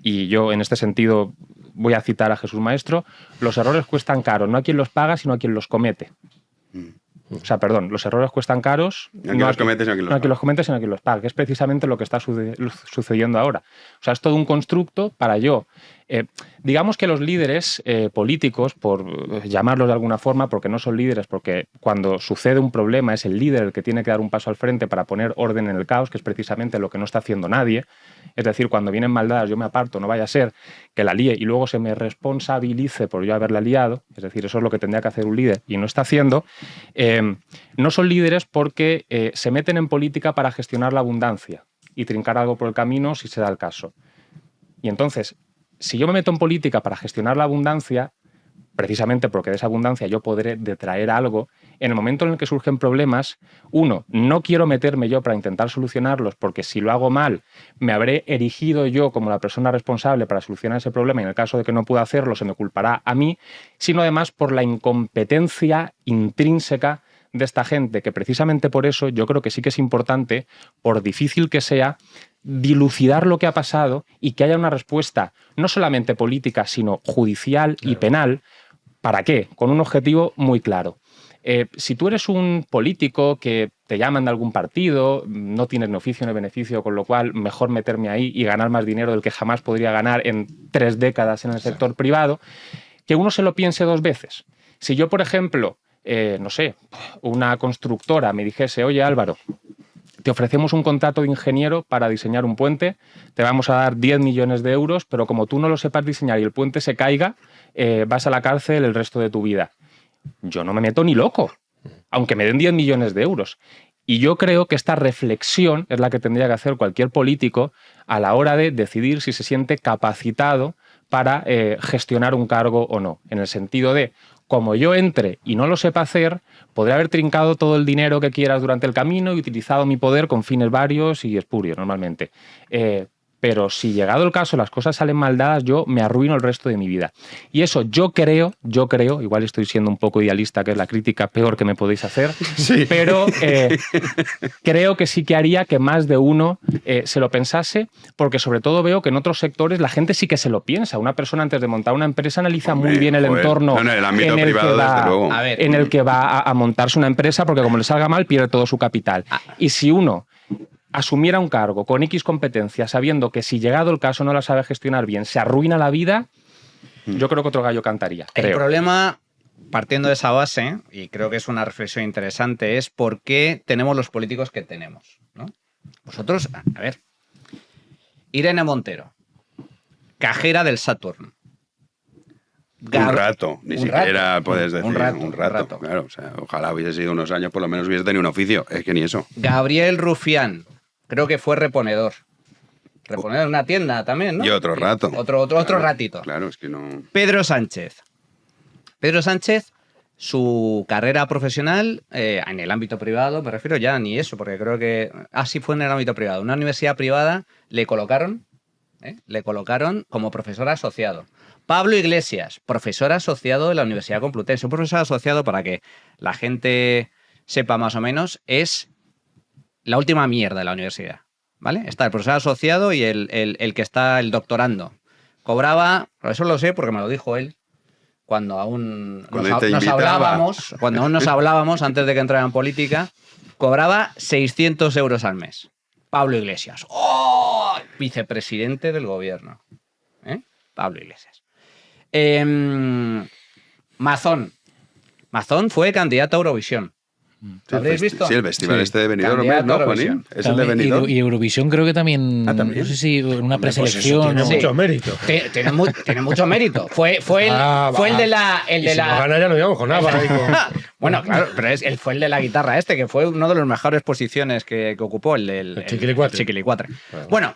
Y yo, en este sentido, voy a citar a Jesús Maestro, los errores cuestan caro, no a quien los paga, sino a quien los comete. O sea, perdón, los errores cuestan caros, no a quien los comete, sino a quien los paga, que es precisamente lo que está sucediendo ahora. O sea, es todo un constructo para yo... digamos que los líderes políticos, por llamarlos de alguna forma, porque no son líderes, porque cuando sucede un problema es el líder el que tiene que dar un paso al frente para poner orden en el caos, que es precisamente lo que no está haciendo nadie. Es decir, cuando vienen maldades yo me aparto, no vaya a ser que la líe y luego se me responsabilice por yo haberla liado, es decir, eso es lo que tendría que hacer un líder y no está haciendo. No son líderes porque se meten en política para gestionar la abundancia y trincar algo por el camino si se da el caso. Y entonces, si yo me meto en política para gestionar la abundancia, precisamente porque de esa abundancia yo podré detraer algo, en el momento en el que surgen problemas, uno, no quiero meterme yo para intentar solucionarlos, porque si lo hago mal, me habré erigido yo como la persona responsable para solucionar ese problema y en el caso de que no pueda hacerlo, se me culpará a mí, sino además por la incompetencia intrínseca de esta gente, que precisamente por eso yo creo que sí que es importante, por difícil que sea, dilucidar lo que ha pasado y que haya una respuesta no solamente política, sino judicial y penal. ¿Para qué? Con un objetivo muy claro. Si tú eres un político que te llaman de algún partido, no tienes ni oficio ni beneficio, con lo cual mejor meterme ahí y ganar más dinero del que jamás podría ganar en 3 décadas en el sector privado, que uno se lo piense 2 veces. Si yo, por ejemplo, no sé, una constructora me dijese, oye Álvaro, te ofrecemos un contrato de ingeniero para diseñar un puente, te vamos a dar 10 millones de euros, pero como tú no lo sepas diseñar y el puente se caiga, vas a la cárcel el resto de tu vida. Yo no me meto ni loco, aunque me den 10 millones de euros. Y yo creo que esta reflexión es la que tendría que hacer cualquier político a la hora de decidir si se siente capacitado para gestionar un cargo o no. En el sentido de, como yo entre y no lo sepa hacer, podré haber trincado todo el dinero que quieras durante el camino y utilizado mi poder con fines varios y espurios normalmente. Pero si llegado el caso las cosas salen mal dadas, yo me arruino el resto de mi vida. Y eso yo creo, igual estoy siendo un poco idealista, que es la crítica peor que me podéis hacer, sí. Pero creo que sí que haría que más de uno se lo pensase, porque sobre todo veo que en otros sectores la gente sí que se lo piensa. Una persona antes de montar una empresa analiza muy bien el entorno el ámbito privado, desde luego. En el que va a montarse una empresa, porque como le salga mal pierde todo su capital. Y si uno asumiera un cargo con X competencias sabiendo que si llegado el caso no la sabe gestionar bien, se arruina la vida, yo creo que otro gallo cantaría. El problema, partiendo de esa base, y creo que es una reflexión interesante, es por qué tenemos los políticos que tenemos, ¿no? Vosotros, a ver, Irene Montero, cajera del Saturn. Un rato, ni siquiera rato, puedes decir. un rato. Claro, o sea, ojalá hubiese sido unos años, por lo menos hubiese tenido un oficio. Es que ni eso. Gabriel Rufián, creo que fue reponedor. Reponedor en una tienda también, ¿no? Y otro rato. Otro ratito. Claro, es que no. Pedro Sánchez. Pedro Sánchez, su carrera profesional, en el ámbito privado, me refiero ya ni eso, porque creo que. Sí fue en el ámbito privado. Una universidad privada le colocaron como profesor asociado. Pablo Iglesias, profesor asociado de la Universidad Complutense. Un profesor asociado, para que la gente sepa más o menos, es la última mierda de la universidad, ¿vale? Está el profesor asociado y el que está el doctorando. Cobraba, eso lo sé porque me lo dijo él, cuando aún nos hablábamos antes de que entrara en política, cobraba 600 euros al mes. Pablo Iglesias. ¡Oh! Vicepresidente del gobierno. Pablo Iglesias. Mazón. Mazón fue candidato a Eurovisión. ¿Lo habréis visto? Sí, el festival de Benidorm, ¿no, Juanín? Es el de Benidorm. Y Eurovisión creo que también, no sé si una preselección. Tiene mucho mérito. Tiene mucho mérito. Fue el de la... Si no gana ya no digamos con nada. Bueno, claro, pero fue el de la guitarra que fue una de las mejores posiciones que ocupó, el Chiquilicuatre. Bueno,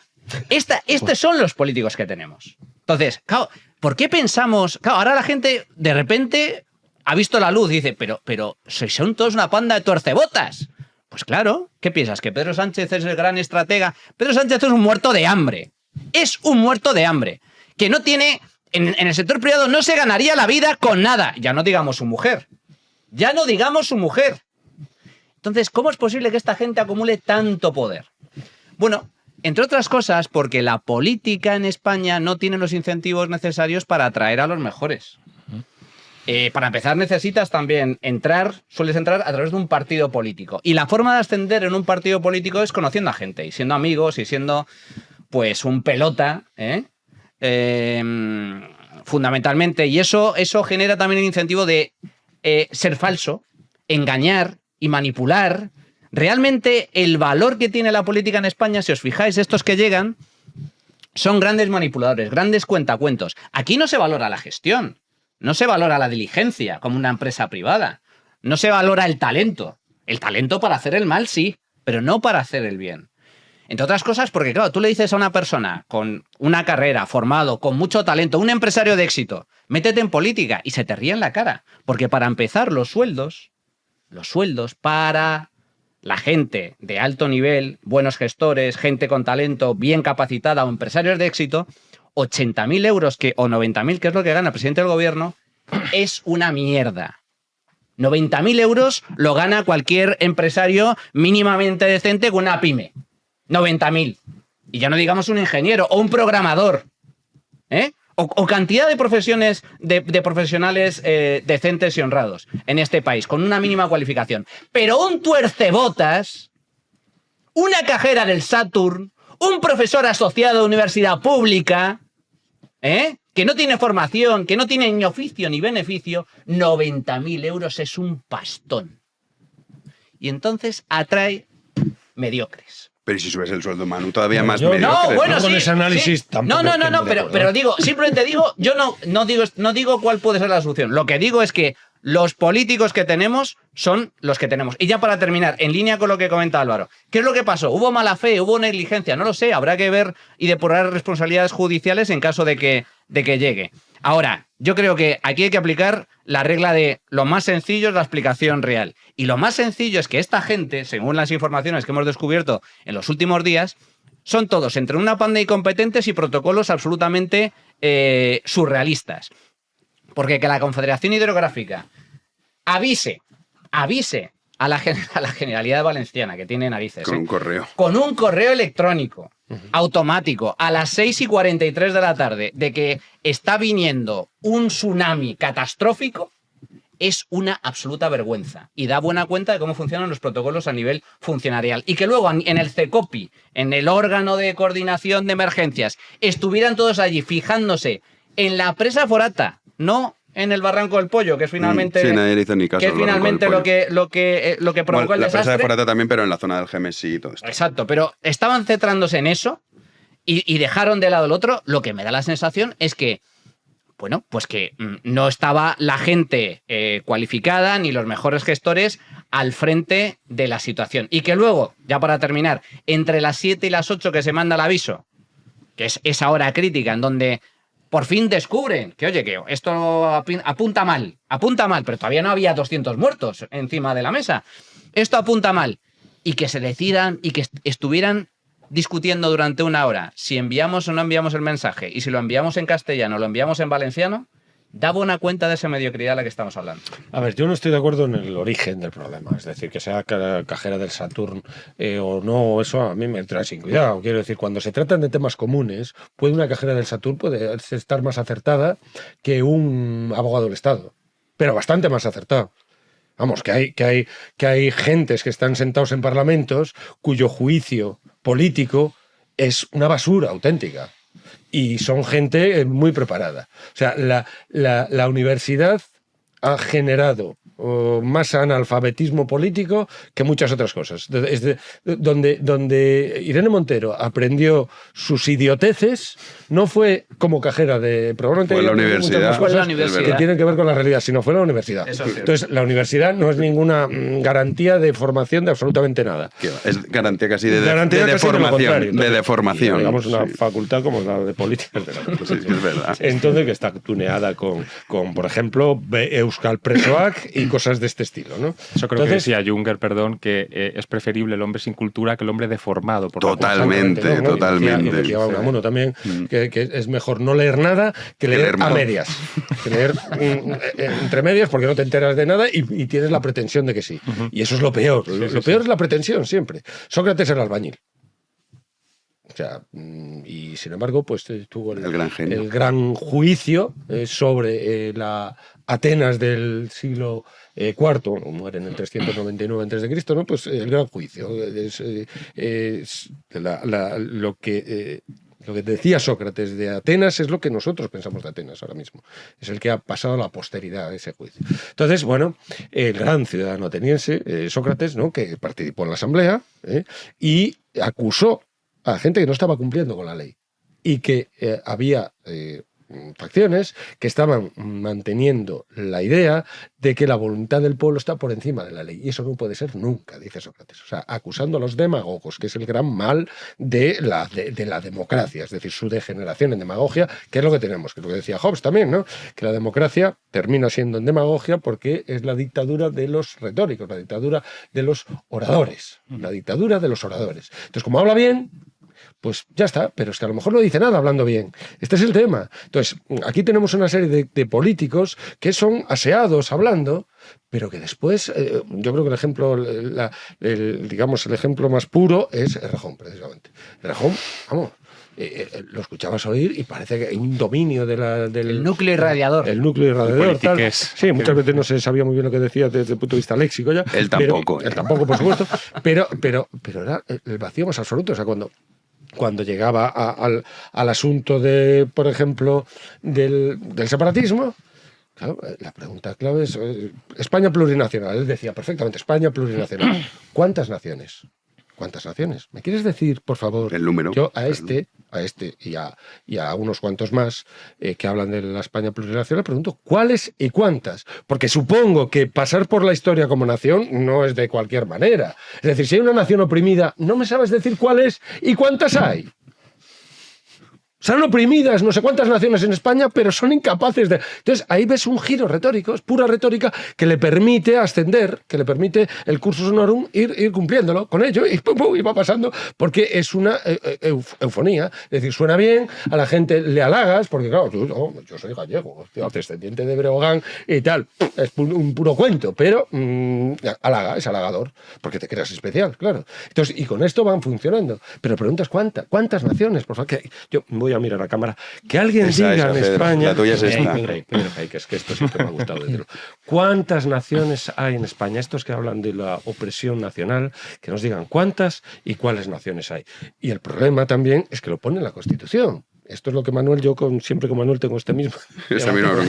estos son los políticos que tenemos. Entonces, claro, ¿por qué pensamos? Claro, ahora la gente de repente ha visto la luz y dice, pero son todos una panda de tuercebotas. Pues claro, ¿qué piensas? ¿Que Pedro Sánchez es el gran estratega? Pedro Sánchez es un muerto de hambre. Es un muerto de hambre. Que no tiene... En el sector privado no se ganaría la vida con nada. Ya no digamos su mujer. Entonces, ¿cómo es posible que esta gente acumule tanto poder? Bueno, entre otras cosas, porque la política en España no tiene los incentivos necesarios para atraer a los mejores. Para empezar, necesitas también sueles entrar a través de un partido político. Y la forma de ascender en un partido político es conociendo a gente y siendo amigos y siendo, pues, un pelota, fundamentalmente. Y eso genera también el incentivo de ser falso, engañar y manipular. Realmente el valor que tiene la política en España, si os fijáis, estos que llegan son grandes manipuladores, grandes cuentacuentos. Aquí no se valora la gestión, no se valora la diligencia como una empresa privada, no se valora el talento. El talento para hacer el mal, sí, pero no para hacer el bien. Entre otras cosas porque, claro, tú le dices a una persona con una carrera, formado, con mucho talento, un empresario de éxito, métete en política y se te ríe en la cara. Porque para empezar, los sueldos para la gente de alto nivel, buenos gestores, gente con talento, bien capacitada o empresarios de éxito, 80.000 euros o 90.000, que es lo que gana el presidente del gobierno, es una mierda. 90.000 euros lo gana cualquier empresario mínimamente decente con una pyme. 90.000. Y ya no digamos un ingeniero o un programador. O cantidad de profesiones de profesionales decentes y honrados en este país, con una mínima cualificación. Pero un tuercebotas, una cajera del Saturn, un profesor asociado de universidad pública, que no tiene formación, que no tiene ni oficio ni beneficio, 90.000 euros es un pastón. Y entonces atrae mediocres. Pero si subes el sueldo, Manu, todavía más yo- mediocres, No, bueno, con sí. ese análisis sí. tampoco No, estoy muy de pero acuerdo. digo, simplemente digo, yo no digo cuál puede ser la solución. Lo que digo es que los políticos que tenemos son los que tenemos. Y ya para terminar, en línea con lo que comenta Álvaro, ¿qué es lo que pasó? ¿Hubo mala fe? ¿Hubo negligencia? No lo sé, habrá que ver y depurar responsabilidades judiciales en caso de que llegue. Ahora, yo creo que aquí hay que aplicar la regla de lo más sencillo es la explicación real. Y lo más sencillo es que esta gente, según las informaciones que hemos descubierto en los últimos días, son todos entre una panda de incompetentes y protocolos absolutamente surrealistas. Porque que la Confederación Hidrográfica avise a la Generalidad Valenciana, que tiene narices, con un correo. con un correo electrónico automático a las 6:43 de la tarde de que está viniendo un tsunami catastrófico, es una absoluta vergüenza y da buena cuenta de cómo funcionan los protocolos a nivel funcionarial. Y que luego en el CECOPI, en el órgano de coordinación de emergencias, estuvieran todos allí fijándose en la presa forata, no en el Barranco del Pollo, que es finalmente, Sí, nadie le hizo ni caso que es al Barranco finalmente del lo que provocó Bueno, el la presa de desastre. Forata también, pero en la zona del Gemesí y todo esto. Exacto, pero estaban centrándose en eso y dejaron de lado el otro. Lo que me da la sensación es que, bueno, pues que no estaba la gente cualificada ni los mejores gestores al frente de la situación. Y que luego, ya para terminar, entre las 7 y las 8 que se manda el aviso, que es esa hora crítica en donde por fin descubren que, oye, que esto apunta mal, pero todavía no había 200 muertos encima de la mesa. Esto apunta mal. Y que se decidan y que estuvieran discutiendo durante una hora si enviamos o no enviamos el mensaje, y si lo enviamos en castellano o lo enviamos en valenciano, da buena cuenta de esa mediocridad a la que estamos hablando. A ver, yo no estoy de acuerdo en el origen del problema. Es decir, que sea cajera del Saturn o no, eso a mí me trae sin cuidado. Quiero decir, cuando se tratan de temas comunes, puede una cajera del Saturn puede estar más acertada que un abogado del Estado. Pero bastante más acertado. Vamos, que hay gentes que están sentados en parlamentos cuyo juicio político es una basura auténtica. Y son gente muy preparada. O sea, la universidad ha generado más analfabetismo político que muchas otras cosas. Donde Irene Montero aprendió sus idioteces, no fue como cajera de... Probablemente Fue la ella aprendió muchas universidad. más Fue la cosas universidad. que tienen que ver con la realidad, sino fue la universidad. Eso es cierto. Entonces, la universidad no es ninguna garantía de formación de absolutamente nada. Que es garantía casi de Garantía casi de lo deformación. contrario. De Entonces, deformación. Digamos una Sí. facultad como la de políticas de la Sí, es verdad. Entonces, que está tuneada con por ejemplo, Euskal Presoak y cosas de este estilo, ¿no? Eso creo que Entonces, decía Junger, perdón, que es preferible el hombre sin cultura que el hombre deformado por la Totalmente, ¿no? Y totalmente. decía Unamuno también que es mejor no leer nada que leer a mal. medias. Que leer entre medias porque no te enteras de nada y tienes la pretensión de que sí. Y eso es lo peor. Lo peor es la pretensión siempre. Sócrates era albañil. O sea, y sin embargo, pues tuvo El gran genio. el gran juicio sobre la Atenas del siglo IV, muere en el 399 a.C., ¿no? Pues el gran juicio. Lo que decía Sócrates de Atenas es lo que nosotros pensamos de Atenas ahora mismo. Es el que ha pasado a la posteridad ese juicio. Entonces, bueno, el gran ciudadano ateniense, Sócrates, ¿no? Que participó en la asamblea y acusó a la gente que no estaba cumpliendo con la ley y que había facciones que estaban manteniendo la idea de que la voluntad del pueblo está por encima de la ley. Y eso no puede ser nunca, dice Sócrates. O sea, acusando a los demagogos, que es el gran mal de la democracia, es decir, su degeneración en demagogia, que es lo que tenemos, que es lo que decía Hobbes también, ¿no? Que la democracia termina siendo en demagogia porque es la dictadura de los retóricos, la dictadura de los oradores, la dictadura de los oradores. Entonces, como habla bien, pues ya está, pero es que a lo mejor no dice nada hablando bien. Este es el tema. Entonces, aquí tenemos una serie de políticos que son aseados hablando, pero que después, yo creo que el ejemplo, digamos, el ejemplo más puro es Errejón, precisamente. Errejón, vamos, lo escuchabas oír y parece que hay un dominio del El núcleo irradiador. El núcleo irradiador, tal. politiqués. Sí, muchas veces no se sabía muy bien lo que decía desde el punto de vista léxico ya. Él tampoco. Él tampoco, por supuesto. Pero era el vacío más absoluto. O sea, cuando cuando llegaba al asunto de, por ejemplo, del separatismo, claro, la pregunta clave es España plurinacional. Él decía perfectamente, España plurinacional. ¿Cuántas naciones? ¿Cuántas naciones? ¿Me quieres decir, por favor? El número. Yo a este y a unos cuantos más que hablan de la España plurinacional, pregunto, ¿cuáles y cuántas? Porque supongo que pasar por la historia como nación no es de cualquier manera. Es decir, si hay una nación oprimida, ¿no me sabes decir cuáles y cuántas hay? Están oprimidas no sé cuántas naciones en España, pero son incapaces de... Entonces, ahí ves un giro retórico, es pura retórica, que le permite ascender, que le permite el cursus honorum ir cumpliéndolo con ello y, pum, pum, y va pasando, porque es una eufonía. Es decir, suena bien, a la gente le halagas, porque claro, yo soy gallego, descendiente de Breogán y tal, es un puro cuento, pero halaga, es halagador, porque te creas especial, claro. Entonces, y con esto van funcionando. Pero preguntas, ¿cuántas naciones? Por favor, que yo voy a mirar a cámara, que alguien diga en España... La tuya es esta. Que es que esto sí que me ha gustado decirlo. ¿Cuántas naciones hay en España? Estos que hablan de la opresión nacional, que nos digan cuántas y cuáles naciones hay. Y el problema también es que lo pone en la Constitución. Esto es lo que Manuel, siempre con Manuel tengo esta misma broma.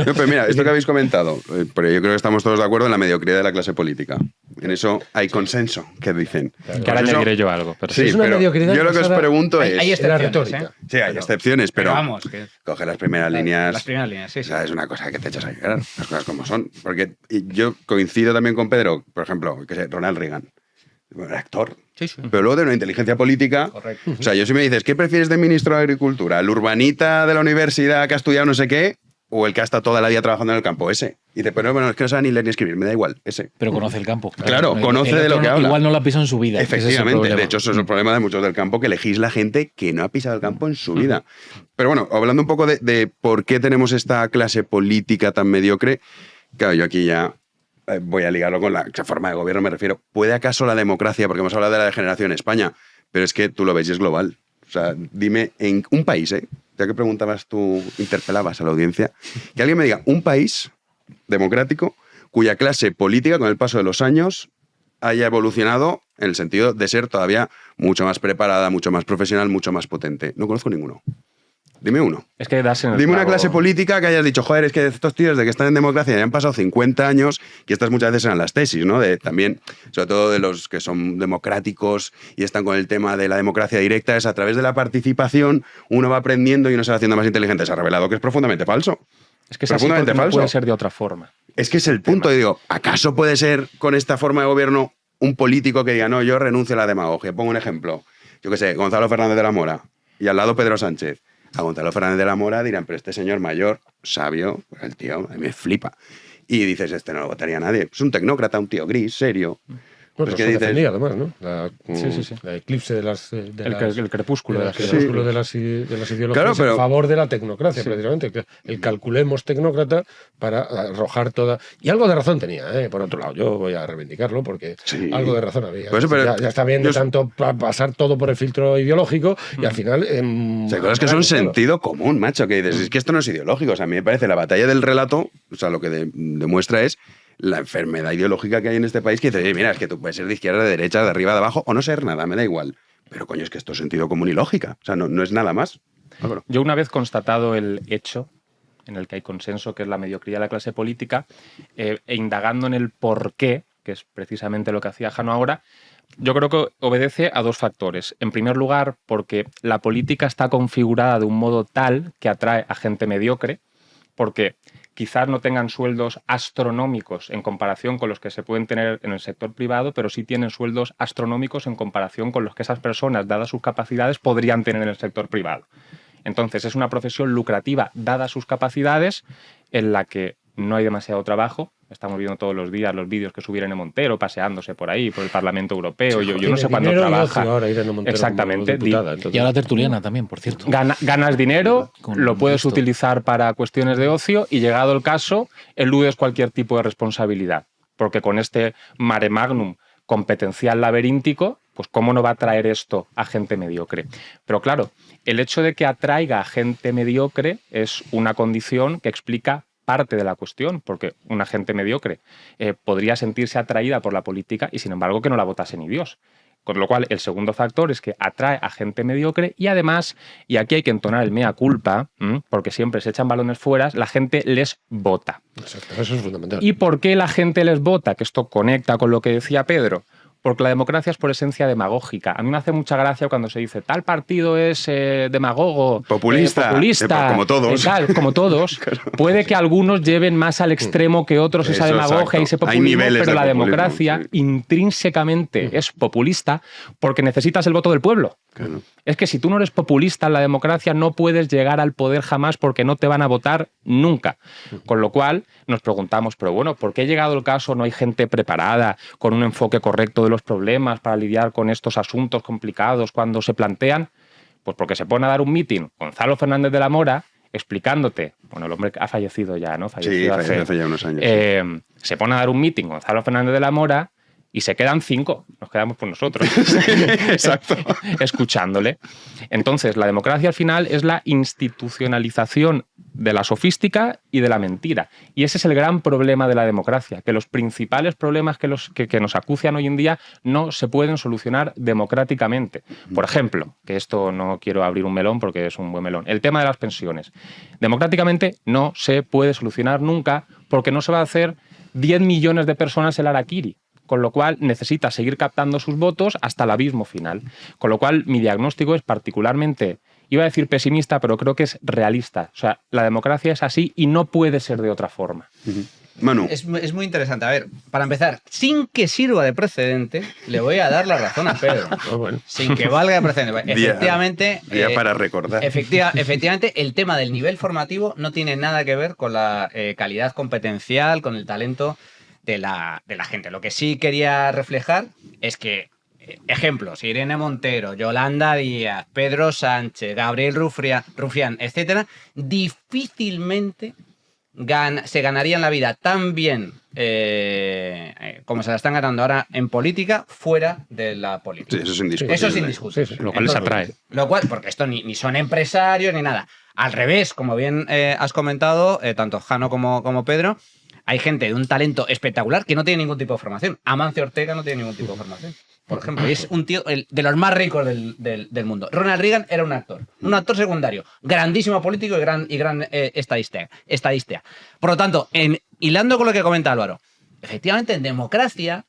No, pero mira, esto que habéis comentado, pero yo creo que estamos todos de acuerdo en la mediocridad de la clase política. En eso hay consenso, que dicen. Que ahora añadiré yo algo. Pero sí, es una pero mediocridad. yo lo que os pregunto es... Hay excepciones, ¿eh? Sí, hay excepciones, pero vamos, que coge las primeras líneas. Las primeras líneas, sí. O sea, es una cosa que te echas a llorar, las cosas como son. Porque yo coincido también con Pedro, por ejemplo, que sé, Ronald Reagan. Era actor. Sí, sí. Pero luego de una inteligencia política. Correcto. O sea, yo si me dices, ¿qué prefieres de ministro de Agricultura? ¿El urbanita de la universidad que ha estudiado no sé qué? ¿O el que ha estado toda la vida trabajando en el campo? Ese. Y te pones, bueno, es que no sabe ni leer ni escribir, me da igual, ese. Pero conoce el campo. Claro, conoce de lo que habla. Igual no lo ha pisado en su vida. Efectivamente. De hecho, eso es el problema de muchos del campo, que legisla gente que no ha pisado el campo en su vida. Pero bueno, hablando un poco de por qué tenemos esta clase política tan mediocre, claro, yo aquí ya... voy a ligarlo con la forma de gobierno, me refiero. ¿Puede acaso la democracia, porque hemos hablado de la degeneración en España, pero es que tú lo ves y es global? O sea, dime, en un país, ya que preguntabas tú, interpelabas a la audiencia, que alguien me diga, un país democrático cuya clase política, con el paso de los años, haya evolucionado en el sentido de ser todavía mucho más preparada, mucho más profesional, mucho más potente. No conozco ninguno. Dime uno. Es que das en el Dime una clavo. clase política que hayas dicho, joder, es que estos tíos de que están en democracia ya han pasado 50 años, y estas muchas veces eran las tesis, ¿no? También, sobre todo de los que son democráticos y están con el tema de la democracia directa, es a través de la participación uno va aprendiendo y uno se va haciendo más inteligente. Se ha revelado que es profundamente falso. Es que es así porque no puede ser de otra forma. Es que es el punto. Y digo, ¿acaso puede ser con esta forma de gobierno un político que diga, no, yo renuncio a la demagogia? Pongo un ejemplo. Yo qué sé, Gonzalo Fernández de la Mora y al lado Pedro Sánchez. A Gonzalo Fernández de la Mora dirán, pero este señor mayor, sabio, pues el tío, a mí me flipa. Y dices, este no lo votaría nadie. Es un tecnócrata, un tío gris, serio. Pues que defendía, además, ¿no? La eclipse de las... el crepúsculo de las ideologías, claro, pero, a favor de la tecnocracia, precisamente. El calculemos tecnócrata para arrojar toda... Y algo de razón tenía, por otro lado. Yo voy a reivindicarlo porque algo de razón había. Pues eso, pero ya está bien de tanto pasar todo por el filtro ideológico y al final... cosas que son sentido común, macho, que dices, es que esto no es ideológico. O sea, a mí me parece la batalla del relato, o sea, lo que demuestra es la enfermedad ideológica que hay en este país, que dice, mira, es que tú puedes ser de izquierda, de derecha, de arriba, de abajo, o no ser nada, me da igual. Pero coño, es que esto es sentido común y lógica. O sea, no es nada más. Bueno. Yo una vez constatado el hecho en el que hay consenso, que es la mediocridad de la clase política, e indagando en el por qué, que es precisamente lo que hacía Jano ahora, yo creo que obedece a dos factores. En primer lugar, porque la política está configurada de un modo tal que atrae a gente mediocre, porque quizás no tengan sueldos astronómicos en comparación con los que se pueden tener en el sector privado, pero sí tienen sueldos astronómicos en comparación con los que esas personas, dadas sus capacidades, podrían tener en el sector privado. Entonces, es una profesión lucrativa, dadas sus capacidades, en la que no hay demasiado trabajo. Estamos viendo todos los días los vídeos que subió Irene Montero paseándose por ahí, por el Parlamento Europeo. Sí, yo no sé cuándo trabaja. Ahora Irene Montero. Exactamente. Diputada, y ahora tertuliana también, por cierto. Ganas dinero, lo puedes utilizar para cuestiones de ocio y, llegado el caso, eludes cualquier tipo de responsabilidad. Porque con este mare magnum competencial laberíntico, pues cómo no va a traer esto a gente mediocre. Pero claro, el hecho de que atraiga a gente mediocre es una condición que explica parte de la cuestión, porque una gente mediocre podría sentirse atraída por la política y, sin embargo, que no la votase ni Dios. Con lo cual, el segundo factor es que atrae a gente mediocre y además, y aquí hay que entonar el mea culpa, porque siempre se echan balones fuera, la gente les vota. Exacto, eso es fundamental. ¿Y por qué la gente les vota? Que esto conecta con lo que decía Pedro. Porque la democracia es por esencia demagógica. A mí me hace mucha gracia cuando se dice tal partido es demagogo, populista, como todos. Tal, como todos. Claro. Puede que algunos lleven más al extremo que otros esa demagogia y ese populismo, pero la democracia intrínsecamente es populista porque necesitas el voto del pueblo. Claro. Es que si tú no eres populista en la democracia no puedes llegar al poder jamás porque no te van a votar nunca. Con lo cual nos preguntamos, pero bueno, ¿por qué llegado el caso no hay gente preparada con un enfoque correcto de los problemas para lidiar con estos asuntos complicados cuando se plantean? Pues porque se pone a dar un meeting Gonzalo Fernández de la Mora explicándote, bueno, el hombre ha fallecido ya, ¿no? Falleció hace ya unos años. Se pone a dar un meeting Gonzalo Fernández de la Mora y se quedan 5, nos quedamos por nosotros. Exacto. Escuchándole. Entonces, la democracia al final es la institucionalización de la sofística y de la mentira. Y ese es el gran problema de la democracia, que los principales problemas que nos acucian hoy en día no se pueden solucionar democráticamente. Por ejemplo, que esto no quiero abrir un melón porque es un buen melón, el tema de las pensiones. Democráticamente no se puede solucionar nunca porque no se va a hacer 10 millones de personas el harakiri. Con lo cual necesita seguir captando sus votos hasta el abismo final. Con lo cual mi diagnóstico es particularmente, iba a decir pesimista, pero creo que es realista. O sea, la democracia es así y no puede ser de otra forma. Manu. Es muy interesante. A ver, para empezar, sin que sirva de precedente, le voy a dar la razón a Pedro. Bueno. Sin que valga de precedente. Efectivamente... Día para recordar. Efectivamente, el tema del nivel formativo no tiene nada que ver con la calidad competencial, con el talento de la gente. Lo que sí quería reflejar es que, ejemplos, Irene Montero, Yolanda Díaz, Pedro Sánchez, Gabriel Rufián, etcétera, difícilmente se ganarían la vida tan bien como se la están ganando ahora en política, fuera de la política. Sí, eso es indiscutible. Eso es indiscutible. Sí, lo cual les atrae. Lo cual, porque esto ni son empresarios ni nada. Al revés, como bien has comentado, tanto Jano como Pedro, hay gente de un talento espectacular que no tiene ningún tipo de formación. Amancio Ortega no tiene ningún tipo de formación, por ejemplo. Y es un tío de los más ricos del mundo. Ronald Reagan era un actor secundario, grandísimo político y gran estadista. Por lo tanto, hilando con lo que comenta Álvaro, efectivamente en democracia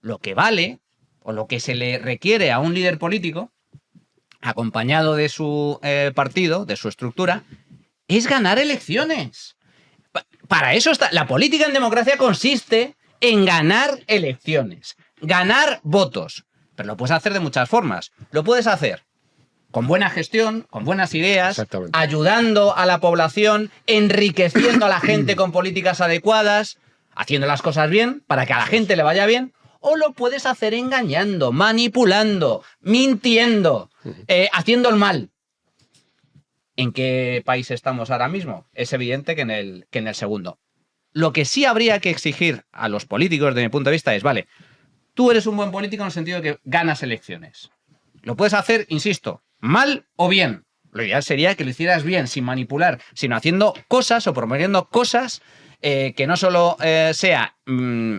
lo que vale o lo que se le requiere a un líder político, acompañado de su partido, de su estructura, es ganar elecciones. Para eso está. La política en democracia consiste en ganar elecciones, ganar votos. Pero lo puedes hacer de muchas formas. Lo puedes hacer con buena gestión, con buenas ideas, ayudando a la población, enriqueciendo a la gente con políticas adecuadas, haciendo las cosas bien para que a la gente le vaya bien. O lo puedes hacer engañando, manipulando, mintiendo, haciendo el mal. ¿En qué país estamos ahora mismo? Es evidente que en el segundo. Lo que sí habría que exigir a los políticos, desde mi punto de vista, es, vale, tú eres un buen político en el sentido de que ganas elecciones. Lo puedes hacer, insisto, mal o bien. Lo ideal sería que lo hicieras bien, sin manipular, sino haciendo cosas o promoviendo cosas que no solo sea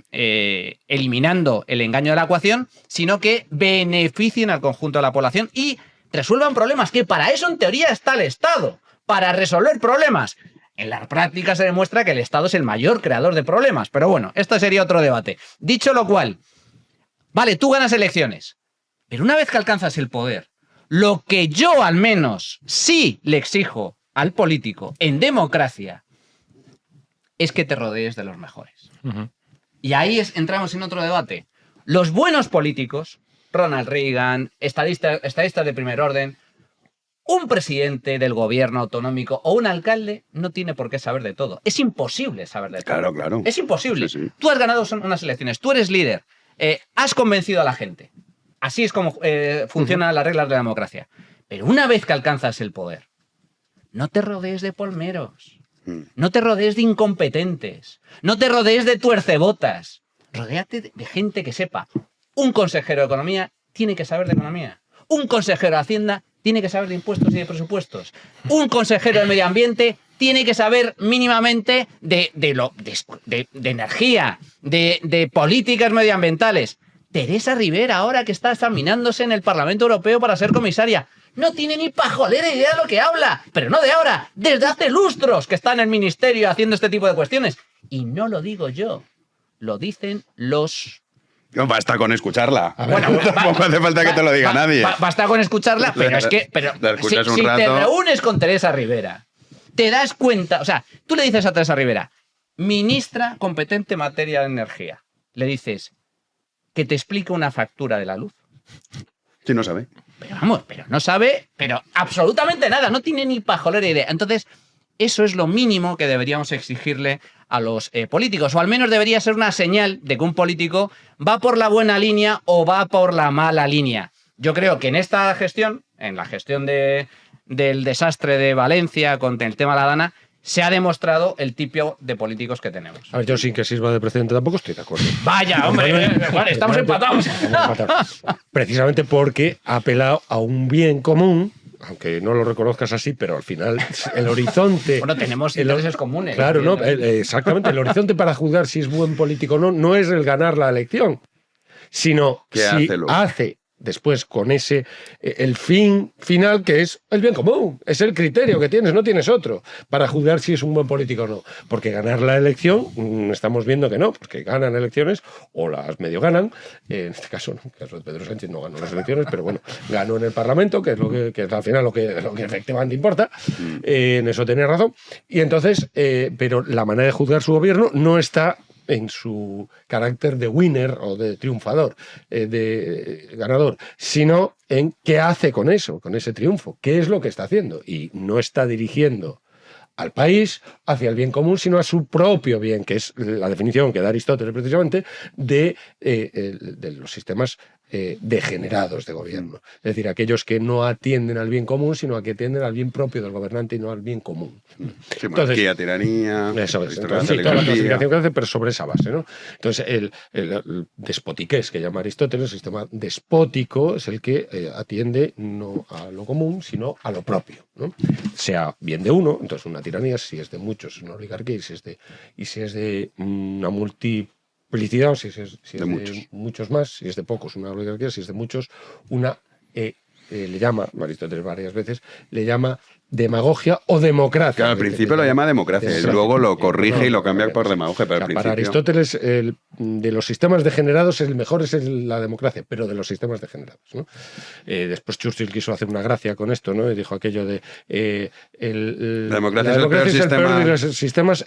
eliminando el engaño de la ecuación, sino que beneficien al conjunto de la población y resuelvan problemas, que para eso en teoría está el Estado, para resolver problemas. En la práctica se demuestra que el Estado es el mayor creador de problemas, pero bueno, esto sería otro debate. Dicho lo cual, vale, tú ganas elecciones, pero una vez que alcanzas el poder, lo que yo al menos sí le exijo al político en democracia es que te rodees de los mejores. Y ahí entramos en otro debate. Los buenos políticos, Ronald Reagan, estadistas de primer orden, un presidente del gobierno autonómico o un alcalde no tiene por qué saber de todo. Es imposible saber de todo. Claro. Es imposible. Sí. Tú has ganado unas elecciones, tú eres líder, has convencido a la gente. Así es como funcionan las reglas de la democracia. Pero una vez que alcanzas el poder, no te rodees de polmeros, no te rodees de incompetentes, no te rodees de tuercebotas. Rodéate de gente que sepa. Un consejero de Economía tiene que saber de economía. Un consejero de Hacienda tiene que saber de impuestos y de presupuestos. Un consejero de Medio Ambiente tiene que saber mínimamente de energía, de políticas medioambientales. Teresa Rivera, ahora que está examinándose en el Parlamento Europeo para ser comisaria, no tiene ni pajolera idea de lo que habla, pero no de ahora, desde hace lustros que está en el ministerio haciendo este tipo de cuestiones. Y no lo digo yo, lo dicen los... No, basta con escucharla. Bueno, tampoco hace falta que te lo diga nadie. Basta con escucharla, pero es que si te reúnes con Teresa Rivera, te das cuenta, o sea, tú le dices a Teresa Rivera, ministra competente en materia de energía, le dices que te explique una factura de la luz. Sí, no sabe. Pero vamos, pero no sabe, pero absolutamente nada, no tiene ni pajolera idea. Entonces, eso es lo mínimo que deberíamos exigirle a los políticos, o al menos debería ser una señal de que un político va por la buena línea o va por la mala línea. Yo creo que en esta gestión, en la gestión del desastre de Valencia con el tema de la Dana, se ha demostrado el tipo de políticos que tenemos. A ver, yo sin que sirva de precedente tampoco estoy de acuerdo. Vaya, hombre, vale, estamos empatados. Precisamente porque ha apelado a un bien común, aunque no lo reconozcas así, pero al final el horizonte... Bueno, tenemos intereses comunes. Claro, no, exactamente. El horizonte para juzgar si es buen político o no, no es el ganar la elección, sino si hace después con ese, el fin final, que es el bien común. Es el criterio que tienes, no tienes otro, para juzgar si es un buen político o no. Porque ganar la elección, estamos viendo que no, porque ganan elecciones, o las medio ganan, en este caso, no, en el caso de Pedro Sánchez no ganó las elecciones, pero bueno, ganó en el Parlamento, que es lo que es al final lo que efectivamente importa, en eso tenía razón. Y entonces, pero la manera de juzgar su gobierno no está en su carácter de winner o de triunfador, de ganador, sino en qué hace con eso, con ese triunfo, qué es lo que está haciendo. Y no está dirigiendo al país hacia el bien común, sino a su propio bien, que es la definición que da Aristóteles precisamente de los sistemas degenerados de gobierno. Es decir, aquellos que no atienden al bien común, sino a que atienden al bien propio del gobernante y no al bien común. Sí, monarquía, tiranía... Eso es. Entonces, sí, toda la clasificación que hace, pero sobre esa base, ¿no? Entonces, el despotiqués que llama Aristóteles, el sistema despótico, es el que atiende no a lo común, sino a lo propio, ¿no? Sea bien de uno, entonces una tiranía, si es de muchos, es una oligarquía, y si es de una multiplicidad, o si es de muchos más, si es de pocos, una oligarquía, si es de muchos, una, le llama, Aristóteles varias veces, le llama demagogia o democracia. Claro, al principio lo llama democracia, y luego lo corrige y lo cambia por demagogia, pero al principio... Para Aristóteles, de los sistemas degenerados, el mejor es la democracia, pero de los sistemas degenerados, ¿no? Después Churchill quiso hacer una gracia con esto, ¿no? Y dijo aquello de... la democracia es el peor de los sistemas,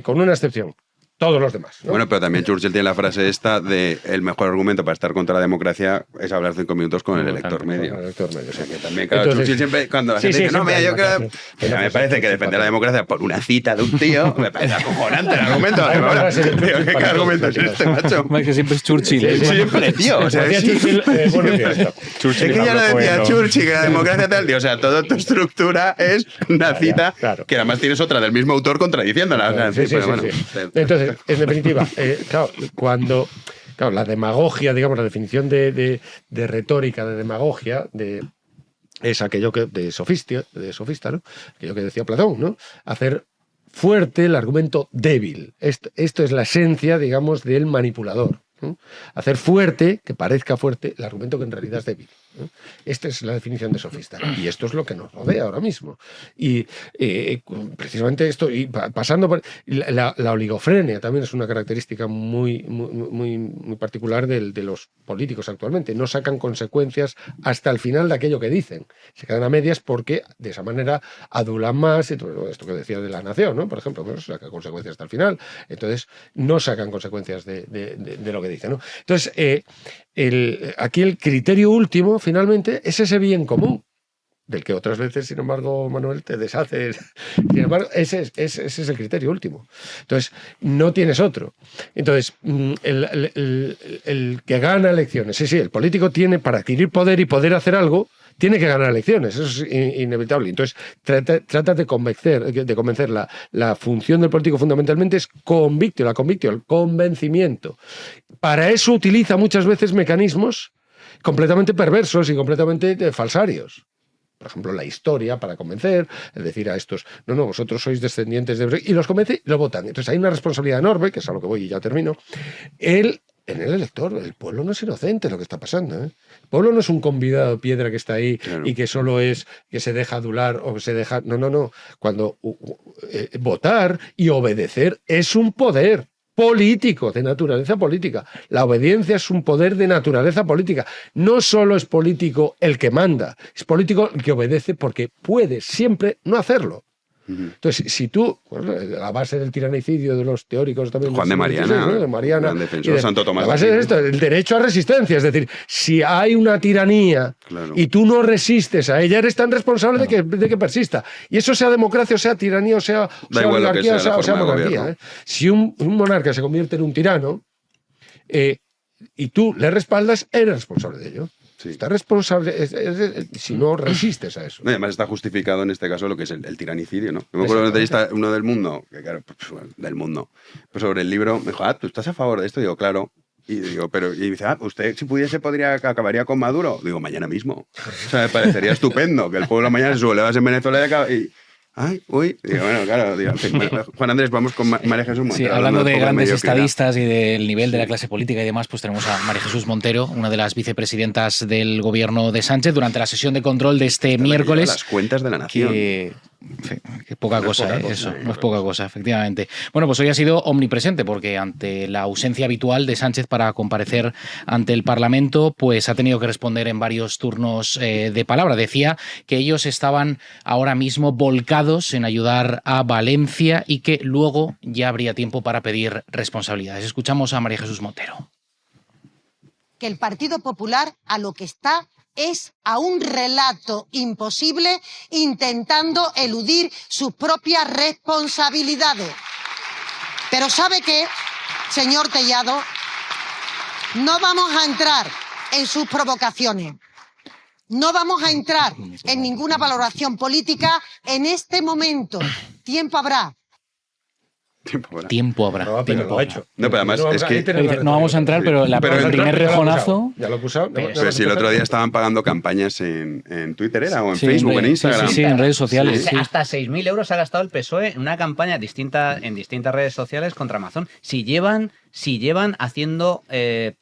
con una excepción. Todos los demás, ¿no? Bueno, pero también Churchill tiene la frase esta de el mejor argumento para estar contra la democracia es hablar 5 minutos con el elector medio. El elector medio, o sea, que también, claro, entonces, Churchill siempre, cuando la gente dice, no, mira, yo creo... Pero me parece que defender la democracia por una cita de un tío me parece acojonante el argumento. ¿Qué argumento es este, macho? Que siempre es Churchill. Siempre, tío. O sea, es que ya lo decía Churchill, que la democracia tal, tío. O sea, toda tu estructura es una cita que además tienes otra del mismo autor contradiciéndola. Entonces, en definitiva, claro, la demagogia, digamos, la definición de retórica, de demagogia, es aquello que de sofista, ¿no? Aquello que decía Platón, ¿no? Hacer fuerte el argumento débil. Esto es la esencia, digamos, del manipulador, ¿no? Hacer fuerte, que parezca fuerte, el argumento que en realidad es débil, ¿no? Esta es la definición de sofista. Y esto es lo que nos rodea ahora mismo. Y precisamente esto, y pasando por... La oligofrenia también es una característica muy particular de los políticos actualmente. No sacan consecuencias hasta el final de aquello que dicen. Se quedan a medias porque de esa manera adulan más. Y todo esto que decía de la nación, ¿no? Por ejemplo, no sacan consecuencias hasta el final. Entonces, no sacan consecuencias de lo que dicen, ¿no? Entonces, aquí el criterio último, finalmente, es ese bien común, del que otras veces, sin embargo, Manuel, te deshaces. Sin embargo, ese es el criterio último. Entonces, no tienes otro. Entonces, el que gana elecciones, sí, el político tiene, para adquirir poder y poder hacer algo, tiene que ganar elecciones, eso es inevitable. Entonces, trata de convencer. La función del político fundamentalmente es el convencimiento. Para eso utiliza muchas veces mecanismos completamente perversos y completamente falsarios. Por ejemplo, la historia para convencer, es decir, a estos, no, vosotros sois descendientes de... Y los convence y lo votan. Entonces hay una responsabilidad enorme, que es a lo que voy y ya termino. Él en el elector. El pueblo no es inocente lo que está pasando, ¿eh? El pueblo no es un convidado piedra que está ahí y que solo es que se deja adular o que se deja... No. Cuando votar y obedecer es un poder político, de naturaleza política. La obediencia es un poder de naturaleza política. No solo es político el que manda, es político el que obedece porque puede siempre no hacerlo. Entonces, si tú, la base del tiranicidio de los teóricos también... Juan de Mariana, ¿no? De Mariana, gran defensor, Santo Tomás. La base de esto, el derecho a resistencia. Es decir, si hay una tiranía y tú no resistes a ella, eres tan responsable de que persista. Y eso sea democracia, o sea tiranía, o sea oligarquía, o sea monarquía. ¿eh? Si un monarca se convierte en un tirano y tú le respaldas, eres responsable de ello. Sí. Está responsable si no resistes a eso. No, además está justificado en este caso lo que es el tiranicidio, ¿no? Yo me acuerdo de uno del Mundo, que claro, del Mundo, pues sobre el libro, me dijo, ¿tú estás a favor de esto? Digo, claro. Y digo, y dice, usted si pudiese acabaría con Maduro. Digo, mañana mismo. O sea, me parecería estupendo que el pueblo mañana se sublevase en Venezuela y digo, bueno, claro, digo, en fin, Juan Andrés, vamos con María Jesús Montero. Sí, hablando de grandes estadistas y del nivel de la clase política y demás, pues tenemos a María Jesús Montero, una de las vicepresidentas del gobierno de Sánchez, durante la sesión de control de este miércoles. Las cuentas de la nación. Que poca cosa, eso, no es poca cosa, efectivamente. Bueno, pues hoy ha sido omnipresente porque ante la ausencia habitual de Sánchez para comparecer ante el Parlamento, pues ha tenido que responder en varios turnos de palabra. Decía que ellos estaban ahora mismo volcados en ayudar a Valencia y que luego ya habría tiempo para pedir responsabilidades. Escuchamos a María Jesús Montero. Que el Partido Popular a lo que está es a un relato imposible intentando eludir sus propias responsabilidades. Pero ¿sabe qué, señor Tellado? No vamos a entrar en sus provocaciones. No vamos a entrar en ninguna valoración política en este momento. Tiempo habrá. Tiempo habrá. No, pero lo ha hecho. No, pero además es que... No vamos a entrar, pero el primer rejonazo... Ya lo he pusado. Pero si el otro día estaban pagando campañas en Twitter, ¿era? O en Facebook, en Instagram. Sí, en redes sociales. Sí. Hasta 6.000 euros ha gastado el PSOE en una campaña en distintas redes sociales contra Amazon. Si llevan haciendo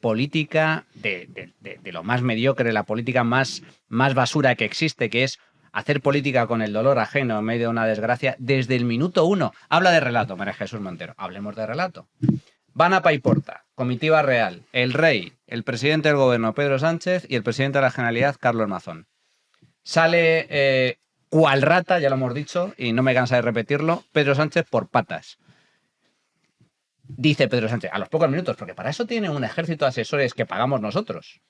política de lo más mediocre, la política más basura que existe, que es hacer política con el dolor ajeno en medio de una desgracia, desde el minuto 1. Habla de relato, María Jesús Montero. Hablemos de relato. Van a Paiporta, comitiva real, el rey, el presidente del gobierno, Pedro Sánchez, y el presidente de la Generalidad, Carlos Mazón. Sale cual rata, ya lo hemos dicho, y no me cansa de repetirlo, Pedro Sánchez por patas. Dice Pedro Sánchez, a los pocos minutos, porque para eso tiene un ejército de asesores que pagamos nosotros.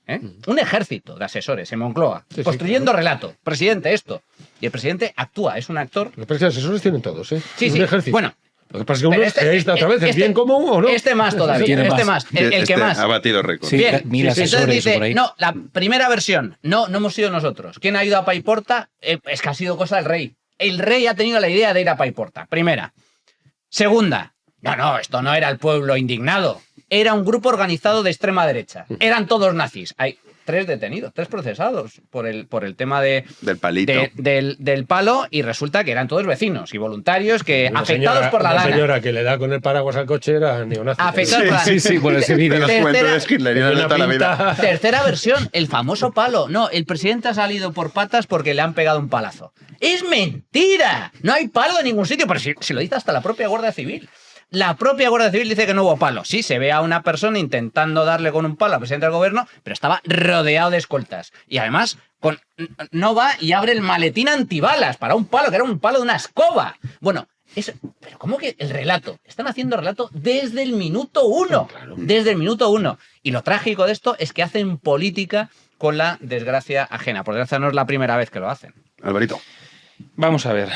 Un ejército de asesores en Moncloa, construyendo relato. Presidente, esto. Y el presidente actúa, es un actor. Los asesores tienen todos, ¿eh? Sí. Un ejército. Bueno. Lo que pasa es que uno es otra vez el bien común o no. Este más todavía, más. El que más. Ha batido récord. Sí, bien, entonces dice, no, la primera versión, no hemos sido nosotros. ¿Quién ha ido a Paiporta? Es que ha sido cosa del rey. El rey ha tenido la idea de ir a Paiporta. Primera. Segunda. No, esto no era el pueblo indignado. Era un grupo organizado de extrema derecha. Eran todos nazis. Hay 3 detenidos, 3 procesados por el tema del palito. Del palo, y resulta que eran todos vecinos y voluntarios que afectados por la lana. La señora que le da con el paraguas al coche era neonazi. Afectados por la lana. Sí, por ese vídeo. Tercera versión, el famoso palo. No, el presidente ha salido por patas porque le han pegado un palazo. ¡Es mentira! No hay palo de ningún sitio, pero si lo dice hasta la propia Guardia Civil. La propia Guardia Civil dice que no hubo palo. Sí, se ve a una persona intentando darle con un palo al presidente del gobierno, pero estaba rodeado de escoltas. Y además, no va y abre el maletín antibalas para un palo, que era un palo de una escoba. Bueno, pero ¿cómo que el relato? Están haciendo relato desde el minuto 1. Claro. Desde el minuto 1. Y lo trágico de esto es que hacen política con la desgracia ajena. Por desgracia no es la primera vez que lo hacen. Alvarito. Vamos a ver,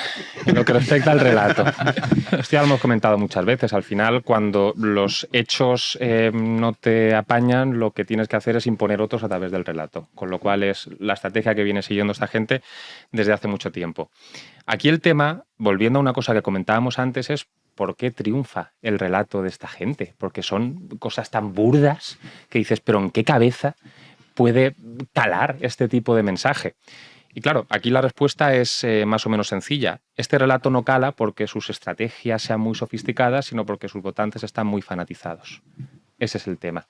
en lo que respecta al relato. Esto ya lo hemos comentado muchas veces. Al final, cuando los hechos no te apañan, lo que tienes que hacer es imponer otros a través del relato. Con lo cual es la estrategia que viene siguiendo esta gente desde hace mucho tiempo. Aquí el tema, volviendo a una cosa que comentábamos antes, es por qué triunfa el relato de esta gente. Porque son cosas tan burdas que dices, pero ¿en qué cabeza puede calar este tipo de mensaje? Y claro, aquí la respuesta es más o menos sencilla. Este relato no cala porque sus estrategias sean muy sofisticadas, sino porque sus votantes están muy fanatizados. Ese es el tema.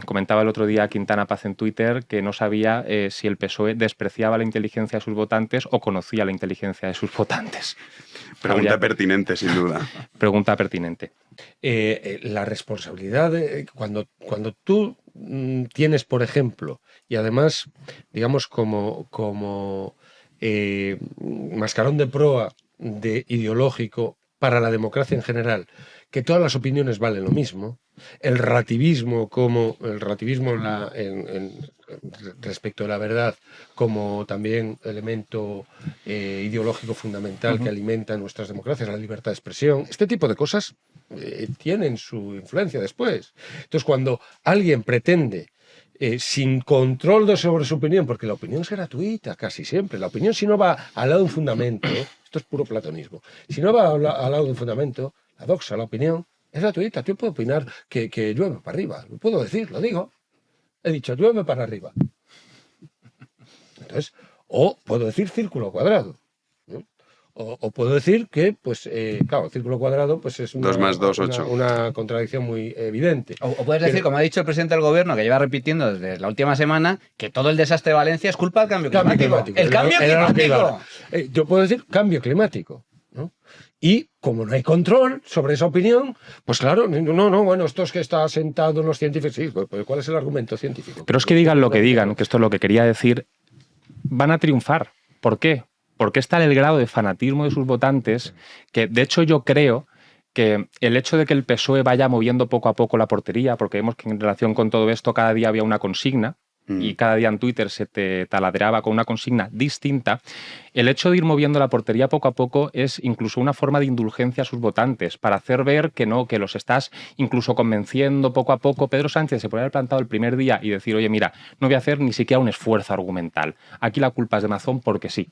Comentaba el otro día Quintana Paz en Twitter que no sabía si el PSOE despreciaba la inteligencia de sus votantes o conocía la inteligencia de sus votantes. Pregunta pertinente, sin duda. Pregunta pertinente. La responsabilidad, cuando tú tienes, por ejemplo, y además, digamos, como mascarón de proa ideológico para la democracia en general, que todas las opiniones valen lo mismo, el relativismo respecto de la verdad como también elemento ideológico fundamental que alimenta nuestras democracias, la libertad de expresión, este tipo de cosas tienen su influencia después. Entonces, cuando alguien pretende sin control sobre su opinión, porque la opinión es gratuita casi siempre, la opinión si no va al lado de un fundamento, esto es puro platonismo, si no va al lado de un fundamento, la doxa, la opinión, es gratuita. Yo puedo opinar que llueve para arriba, lo puedo decir, lo digo. He dicho llueve para arriba. Entonces, o puedo decir círculo cuadrado, ¿no? O puedo decir que, pues, claro, círculo cuadrado pues es 2 más 2, 8. Una contradicción muy evidente. O puedes decir, como ha dicho el presidente del gobierno, que lleva repitiendo desde la última semana, que todo el desastre de Valencia es culpa del cambio climático. ¡El cambio climático! Yo puedo decir cambio climático, ¿no? Y como no hay control sobre esa opinión, pues claro, bueno, esto es que está sentado en los científicos. Sí, pues ¿cuál es el argumento científico? Pero es que digan lo que digan, que esto es lo que quería decir, van a triunfar. ¿Por qué? Porque está el grado de fanatismo de sus votantes, que de hecho yo creo que el hecho de que el PSOE vaya moviendo poco a poco la portería, porque vemos que en relación con todo esto cada día había una consigna, y cada día en Twitter se te taladreaba con una consigna distinta, el hecho de ir moviendo la portería poco a poco es incluso una forma de indulgencia a sus votantes, para hacer ver que no, que los estás incluso convenciendo poco a poco. Pedro Sánchez se podría haber plantado el primer día y decir, oye, mira, no voy a hacer ni siquiera un esfuerzo argumental. Aquí la culpa es de Mazón porque sí.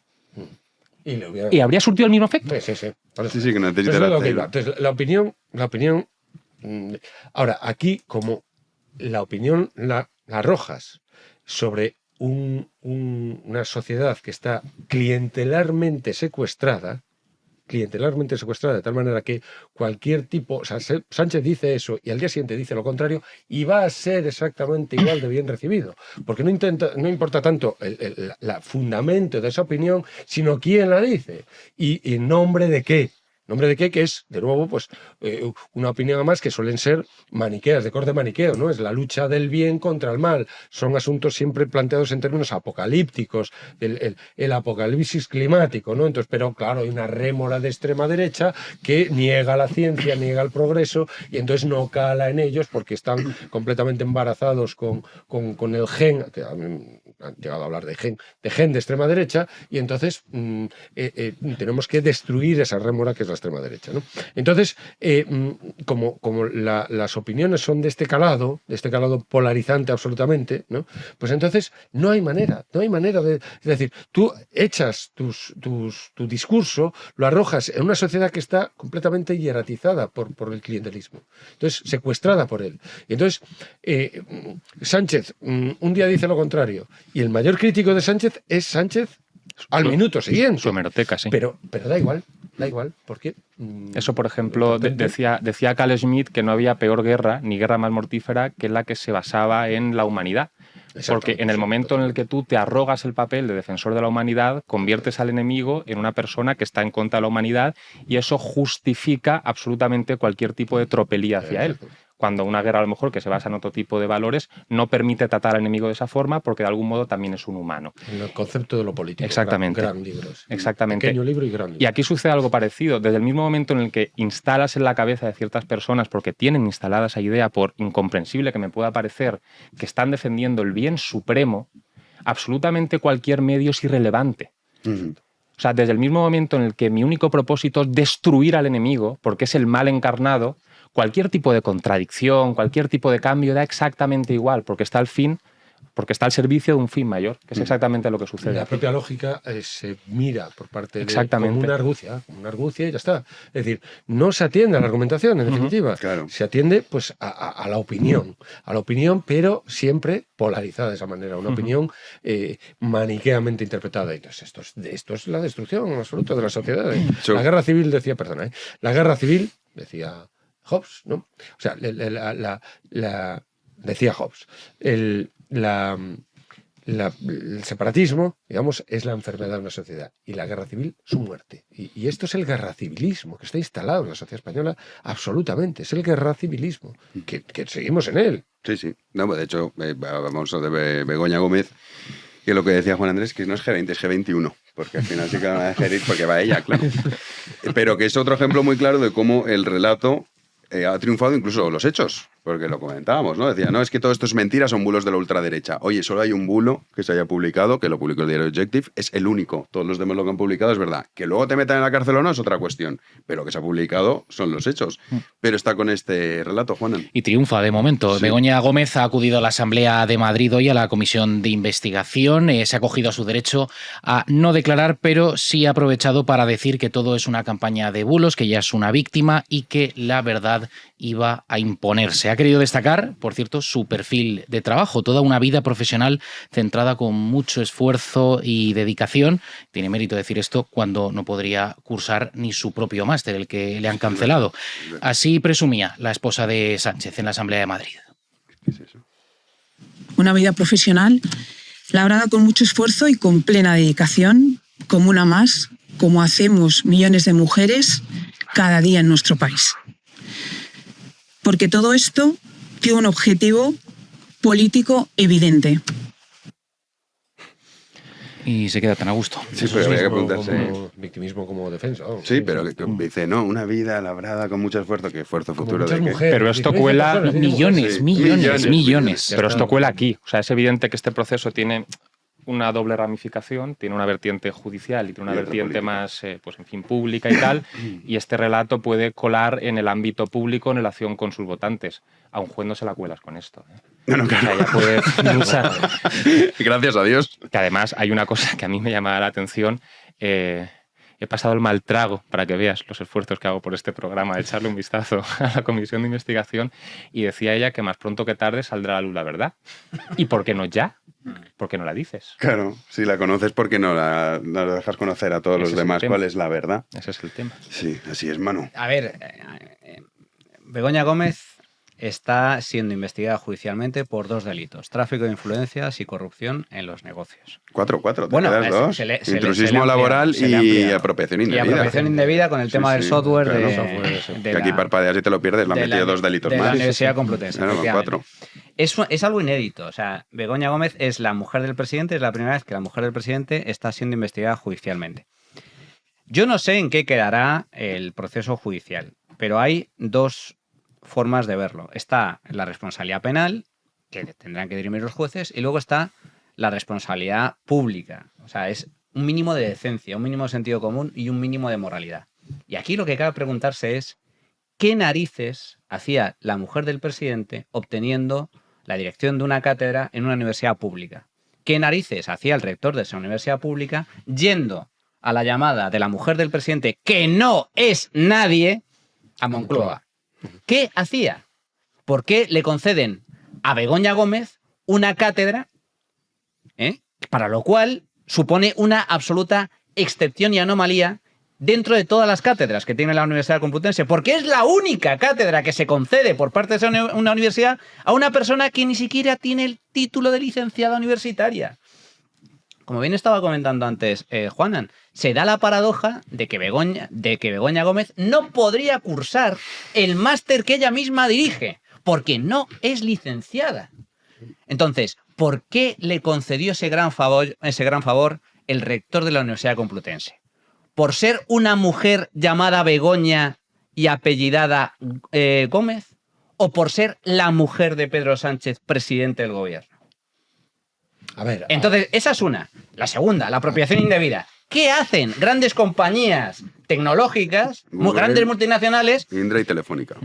Y habría surtido el mismo efecto. Sí, que necesita Entonces, la opinión... Ahora, aquí, como la opinión la arrojas sobre una sociedad que está clientelarmente secuestrada, de tal manera que cualquier tipo... O sea, Sánchez dice eso y al día siguiente dice lo contrario y va a ser exactamente igual de bien recibido. Porque no importa tanto el fundamento de esa opinión, sino quién la dice y en nombre de qué. ¿Nombre de qué? Que es, de nuevo, pues una opinión además que suelen ser maniqueas, de corte maniqueo, ¿no? Es la lucha del bien contra el mal. Son asuntos siempre planteados en términos apocalípticos, el apocalipsis climático, ¿no? Entonces, pero claro, hay una rémora de extrema derecha que niega la ciencia, niega el progreso, y entonces no cala en ellos porque están completamente embarazados con el gen, que han llegado a hablar de gen de extrema derecha, y entonces tenemos que destruir esa rémora que es la extrema derecha, ¿no? Entonces, como las opiniones son de este calado polarizante absolutamente, ¿no? Pues entonces no hay manera de... Es decir, tú echas tu discurso, lo arrojas en una sociedad que está completamente hieratizada por el clientelismo, entonces secuestrada por él. Y entonces, Sánchez un día dice lo contrario, y el mayor crítico de Sánchez es Sánchez al minuto siguiente. Su hemeroteca, sí. Pero da igual, porque... Eso, por ejemplo, decía Carl Schmitt que no había peor guerra, ni guerra más mortífera, que la que se basaba en la humanidad. Porque en el momento en el que tú te arrogas el papel de defensor de la humanidad, conviertes al enemigo en una persona que está en contra de la humanidad y eso justifica absolutamente cualquier tipo de tropelía hacia él. Cuando una guerra, a lo mejor, que se basa en otro tipo de valores, no permite tratar al enemigo de esa forma porque de algún modo también es un humano. En el concepto de lo político. Exactamente. Gran libro. Exactamente. Pequeño libro y gran libro. Y aquí sucede algo parecido. Desde el mismo momento en el que instalas en la cabeza de ciertas personas, porque tienen instalada esa idea, por incomprensible que me pueda parecer, que están defendiendo el bien supremo, absolutamente cualquier medio es irrelevante. O sea, desde el mismo momento en el que mi único propósito es destruir al enemigo, porque es el mal encarnado, cualquier tipo de contradicción, cualquier tipo de cambio da exactamente igual, porque está al servicio de un fin mayor, que es exactamente lo que sucede. La propia lógica se mira por parte de como una argucia y ya está. Es decir, no se atiende a la argumentación, en definitiva. Claro. Se atiende pues a la opinión, pero siempre polarizada de esa manera, una opinión maniqueamente interpretada. Entonces, esto es la destrucción absoluta de la sociedad. La guerra civil, decía Hobbes, ¿no? O sea, decía Hobbes, el separatismo, digamos, es la enfermedad de una sociedad y la guerra civil su muerte. Y esto es el guerracivilismo que está instalado en la sociedad española absolutamente. Es el guerracivilismo, que seguimos en él. Sí, sí. No, de hecho, vamos a de Begoña Gómez, que lo que decía Juan Andrés, que no es G20, es G21, porque al final sí que van a dejar ir porque va ella, claro. Pero que es otro ejemplo muy claro de cómo el relato ha triunfado incluso los hechos, porque lo comentábamos, ¿no? Decía, no, es que todo esto es mentira, son bulos de la ultraderecha. Oye, solo hay un bulo que se haya publicado, que lo publicó el diario Objective, es el único. Todos los demás lo que han publicado es verdad. Que luego te metan en la cárcel o no es otra cuestión, pero que se ha publicado son los hechos. Pero está con este relato, Juanan. Y triunfa de momento. Sí. Begoña Gómez ha acudido a la Asamblea de Madrid hoy a la comisión de investigación. Se ha acogido a su derecho a no declarar, pero sí ha aprovechado para decir que todo es una campaña de bulos, que ella es una víctima y que la verdad iba a imponerse. Ha querido destacar, por cierto, su perfil de trabajo, toda una vida profesional centrada con mucho esfuerzo y dedicación. Tiene mérito decir esto cuando no podría cursar ni su propio máster, el que le han cancelado. Así presumía la esposa de Sánchez en la Asamblea de Madrid. ¿Qué es eso? Una vida profesional labrada con mucho esfuerzo y con plena dedicación, como una más, como hacemos millones de mujeres cada día en nuestro país. Porque todo esto tiene un objetivo político evidente. Y se queda tan a gusto. Sí, pero habría que preguntarse. Como victimismo como defensa. Vamos. Sí, pero que dice, no, una vida labrada con mucho esfuerzo, que esfuerzo Como futuro muchas de qué. mujeres. Pero esto cuela Millones. Pero esto cuela aquí. O sea, es evidente que este proceso tiene una doble ramificación, tiene una vertiente judicial y tiene una Y otra vertiente política. más, pues en fin, pública y tal, y este relato puede colar en el ámbito público en relación con sus votantes. A un juez no se la cuelas con esto. No, no, O sea, claro. ya puede... Gracias a Dios. Que además hay una cosa que a mí me llama la atención. He pasado el mal trago para que veas los esfuerzos que hago por este programa, de echarle un vistazo a la comisión de investigación, y decía ella que más pronto que tarde saldrá a la luz la verdad. ¿Y por qué no ya? ¿Por qué no la dices? Claro, si la conoces, ¿por qué no la dejas conocer a todos Ese los es el demás tema. cuál es la verdad? Ese es el tema. Sí, así es, Manu. A ver, Begoña Gómez está siendo investigada judicialmente por 2 delitos: tráfico de influencias y corrupción en los negocios. 4, te Bueno, quedas dos. se le ha Intrusismo ampliado, laboral se le ha y ampliado. apropiación Y indebida. apropiación indebida con el Sí, tema del sí, software claro. de Que aquí la- parpadeas y te lo pierdes, le han de la- metido 2 delitos de más. la Universidad Complutense. Claro, con efectivamente. 4. Es algo inédito. O sea, Begoña Gómez es la mujer del presidente, es la primera vez que la mujer del presidente está siendo investigada judicialmente. Yo no sé en qué quedará el proceso judicial, pero hay 2 formas de verlo. Está la responsabilidad penal, que tendrán que dirimir los jueces, y luego está la responsabilidad pública. O sea, es un mínimo de decencia, un mínimo de sentido común y un mínimo de moralidad. Y aquí lo que cabe preguntarse es ¿qué narices hacía la mujer del presidente obteniendo la dirección de una cátedra en una universidad pública? ¿Qué narices hacía el rector de esa universidad pública yendo a la llamada de la mujer del presidente, que no es nadie, a Moncloa? ¿Qué hacía? ¿Por qué le conceden a Begoña Gómez una cátedra? Para lo cual supone una absoluta excepción y anomalía dentro de todas las cátedras que tiene la Universidad Complutense, porque es la única cátedra que se concede por parte de una universidad a una persona que ni siquiera tiene el título de licenciada universitaria. Como bien estaba comentando antes Juanan, se da la paradoja de que Begoña Gómez no podría cursar el máster que ella misma dirige, porque no es licenciada. Entonces, ¿por qué le concedió ese gran favor el rector de la Universidad Complutense? ¿Por ser una mujer llamada Begoña y apellidada Gómez? ¿O por ser la mujer de Pedro Sánchez, presidente del gobierno? A ver. Entonces, esa es una. La segunda, la apropiación indebida. ¿Qué hacen grandes compañías tecnológicas, Google, grandes multinacionales, Indra y Telefónica.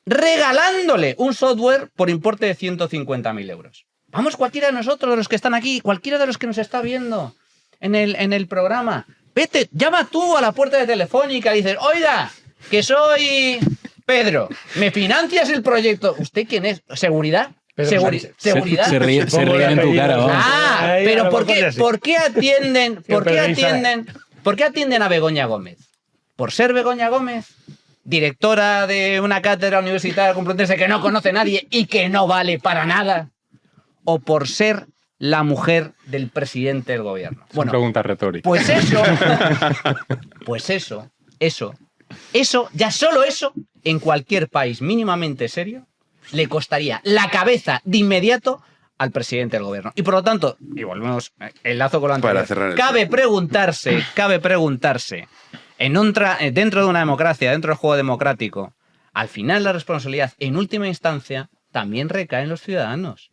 regalándole un software por importe de 150.000 euros? Vamos, cualquiera de nosotros, de los que están aquí, cualquiera de los que nos está viendo en el programa, vete, llama tú a la puerta de Telefónica y dices, oiga, que soy Pedro, ¿me financias el proyecto? ¿Usted quién es? ¿Seguridad? ¿Seguridad? Se ríen en tu cara. Vamos. Ah, pero ¿por qué atienden a Begoña Gómez? ¿Por ser Begoña Gómez? directora de una cátedra universitaria complutense que no conoce a nadie y que no vale para nada, o por ser la mujer del presidente del gobierno? Son preguntas retóricas. Pues eso, ya solo eso, en cualquier país mínimamente serio, le costaría la cabeza de inmediato al presidente del gobierno. Y por lo tanto, y volvemos, enlazo con lo anterior, cabe preguntarse, dentro de una democracia, dentro del juego democrático, al final la responsabilidad, en última instancia, también recae en los ciudadanos.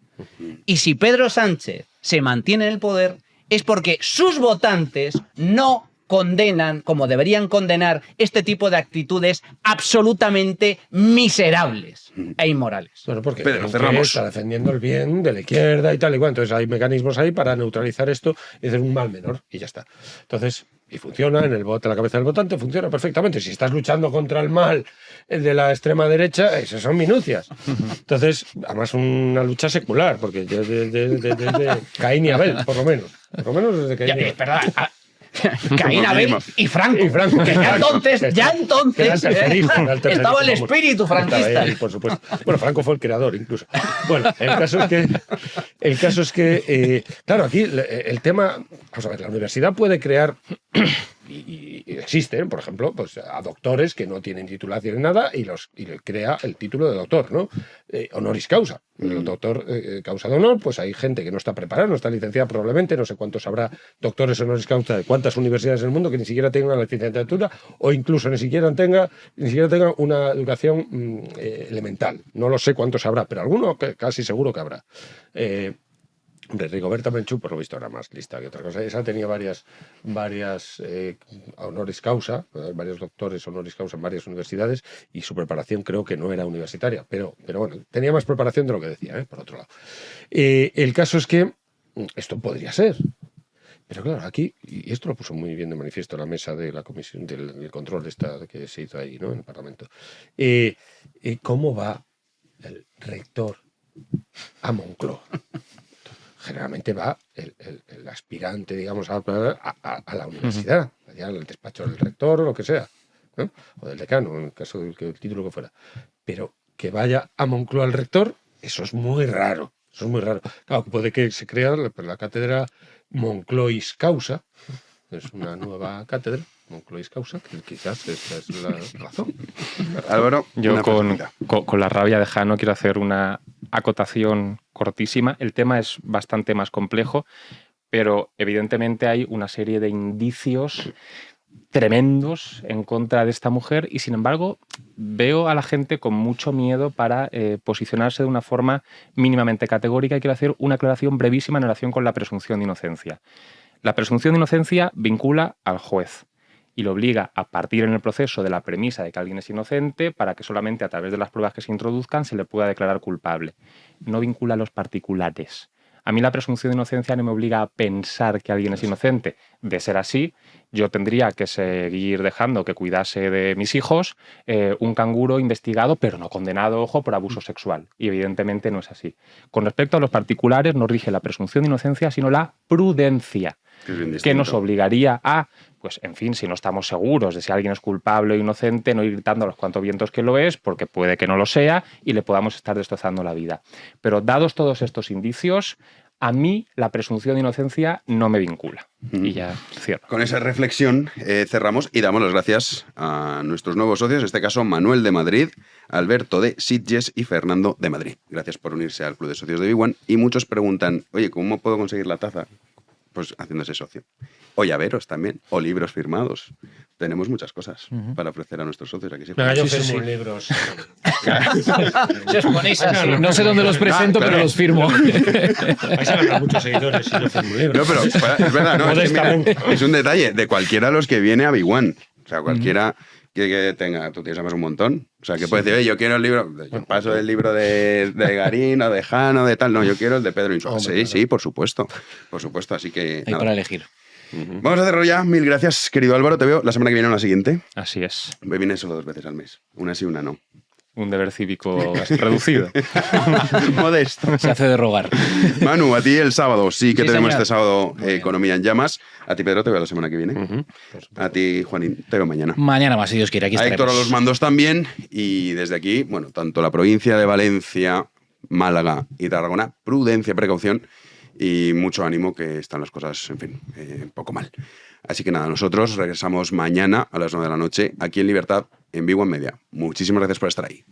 Y si Pedro Sánchez se mantiene en el poder, es porque sus votantes no condenan, como deberían condenar, este tipo de actitudes absolutamente miserables e inmorales. Bueno, porque Pedro, cerramos. está defendiendo el bien de la izquierda y tal y cual. Entonces hay mecanismos ahí para neutralizar esto y hacer un mal menor y ya está. Entonces, y funciona en la cabeza del votante, funciona perfectamente. Si estás luchando contra el mal de la extrema derecha, esas son minucias. Entonces, además una lucha secular, porque desde Caín y Abel, por lo menos. Por lo menos desde Caín y Abel. Perdón, Caín, Abel y Franco. Que ya entonces estaba el espíritu franquista. Ahí, por supuesto. Bueno, Franco fue el creador, incluso. Bueno, el caso es que claro, aquí el tema, vamos a ver, la universidad puede crear y existen, por ejemplo, pues a doctores que no tienen titulación en nada y le crea el título de doctor, ¿no? Honoris causa. El doctor causa de honor, pues hay gente que no está preparada, no está licenciada probablemente, no sé cuántos habrá doctores honoris causa de cuántas universidades en el mundo que ni siquiera tengan la licenciatura o incluso ni siquiera tengan una educación elemental. No lo sé cuántos habrá, pero alguno casi seguro que habrá. Hombre, Rigoberta Menchú, por lo visto, era más lista que otra cosa. Esa tenía varias honoris causa, varios doctores honoris causa en varias universidades y su preparación creo que no era universitaria, pero bueno, tenía más preparación de lo que decía, por otro lado. El caso es que esto podría ser. Pero claro, aquí, y esto lo puso muy bien de manifiesto la mesa de la comisión del control que se hizo ahí, ¿no? En el Parlamento. ¿Cómo va el rector a Moncloa? Generalmente va el aspirante, digamos, a la universidad, allá al despacho del rector o lo que sea, ¿no? O del decano, en el caso del título que fuera. Pero que vaya a Moncloa el rector, eso es muy raro. Eso es muy raro. Claro, puede que se crea la cátedra Monclois Causa, es una nueva cátedra, Monclois Causa, que quizás esta es la razón. Álvaro, yo con la rabia de Jano quiero hacer una acotación cortísima. El tema es bastante más complejo, pero evidentemente hay una serie de indicios tremendos en contra de esta mujer y sin embargo veo a la gente con mucho miedo para posicionarse de una forma mínimamente categórica y quiero hacer una aclaración brevísima en relación con la presunción de inocencia. La presunción de inocencia vincula al juez y lo obliga a partir en el proceso de la premisa de que alguien es inocente para que solamente a través de las pruebas que se introduzcan se le pueda declarar culpable. No vincula a los particulares. A mí la presunción de inocencia no me obliga a pensar que alguien es inocente. De ser así, yo tendría que seguir dejando que cuidase de mis hijos un canguro investigado, pero no condenado, ojo, por abuso sexual. Y evidentemente no es así. Con respecto a los particulares, no rige la presunción de inocencia, sino la prudencia, que nos obligaría a, pues en fin, si no estamos seguros de si alguien es culpable o inocente, no ir gritando a los cuantos vientos que lo es, porque puede que no lo sea y le podamos estar destrozando la vida. Pero dados todos estos indicios, a mí la presunción de inocencia no me vincula. Y ya cierro. Con esa reflexión cerramos y damos las gracias a nuestros nuevos socios, en este caso Manuel de Madrid, Alberto de Sitges y Fernando de Madrid. Gracias por unirse al Club de Socios de Big One. Y muchos preguntan, oye, ¿cómo puedo conseguir la taza? Pues haciéndose socio. O llaveros también, o libros firmados. Tenemos muchas cosas para ofrecer a nuestros socios. Aquí sí. Venga, yo firmo libros. Si os ponéis así. No sé dónde los presento, pero los firmo. Vais a ganar muchos seguidores si yo firmo libros. No, pero es verdad, no, es un detalle de cualquiera de los que viene a Big One. O sea, cualquiera que tenga, tú tienes además un montón. O sea, que puedes decir, oye, yo quiero el libro, yo paso el libro de Garín o de Jano, de tal. No, yo quiero el de Pedro Insua. Sí, por supuesto. Por supuesto, así que hay para elegir. Vamos a hacerlo ya. Mil gracias, querido Álvaro. Te veo la semana que viene o la siguiente. Así es. Me viene solo 2 veces al mes. Una sí, una no. un deber cívico reducido. Modesto. Se hace de rogar. Manu, a ti el sábado sí que Sí, tenemos señor. este sábado Economía en Llamas. A ti, Pedro, te veo la semana que viene. A ti, Juanín, te veo mañana. Mañana más, si Dios quiere, aquí A Héctor a estaremos. los mandos también. Y desde aquí, bueno, tanto la provincia de Valencia, Málaga y Tarragona, prudencia, precaución y mucho ánimo, que están las cosas, en fin, poco mal. Así que nada, nosotros regresamos mañana a las 9 de la noche aquí en Libertad, en Vigo en Media. Muchísimas gracias por estar ahí.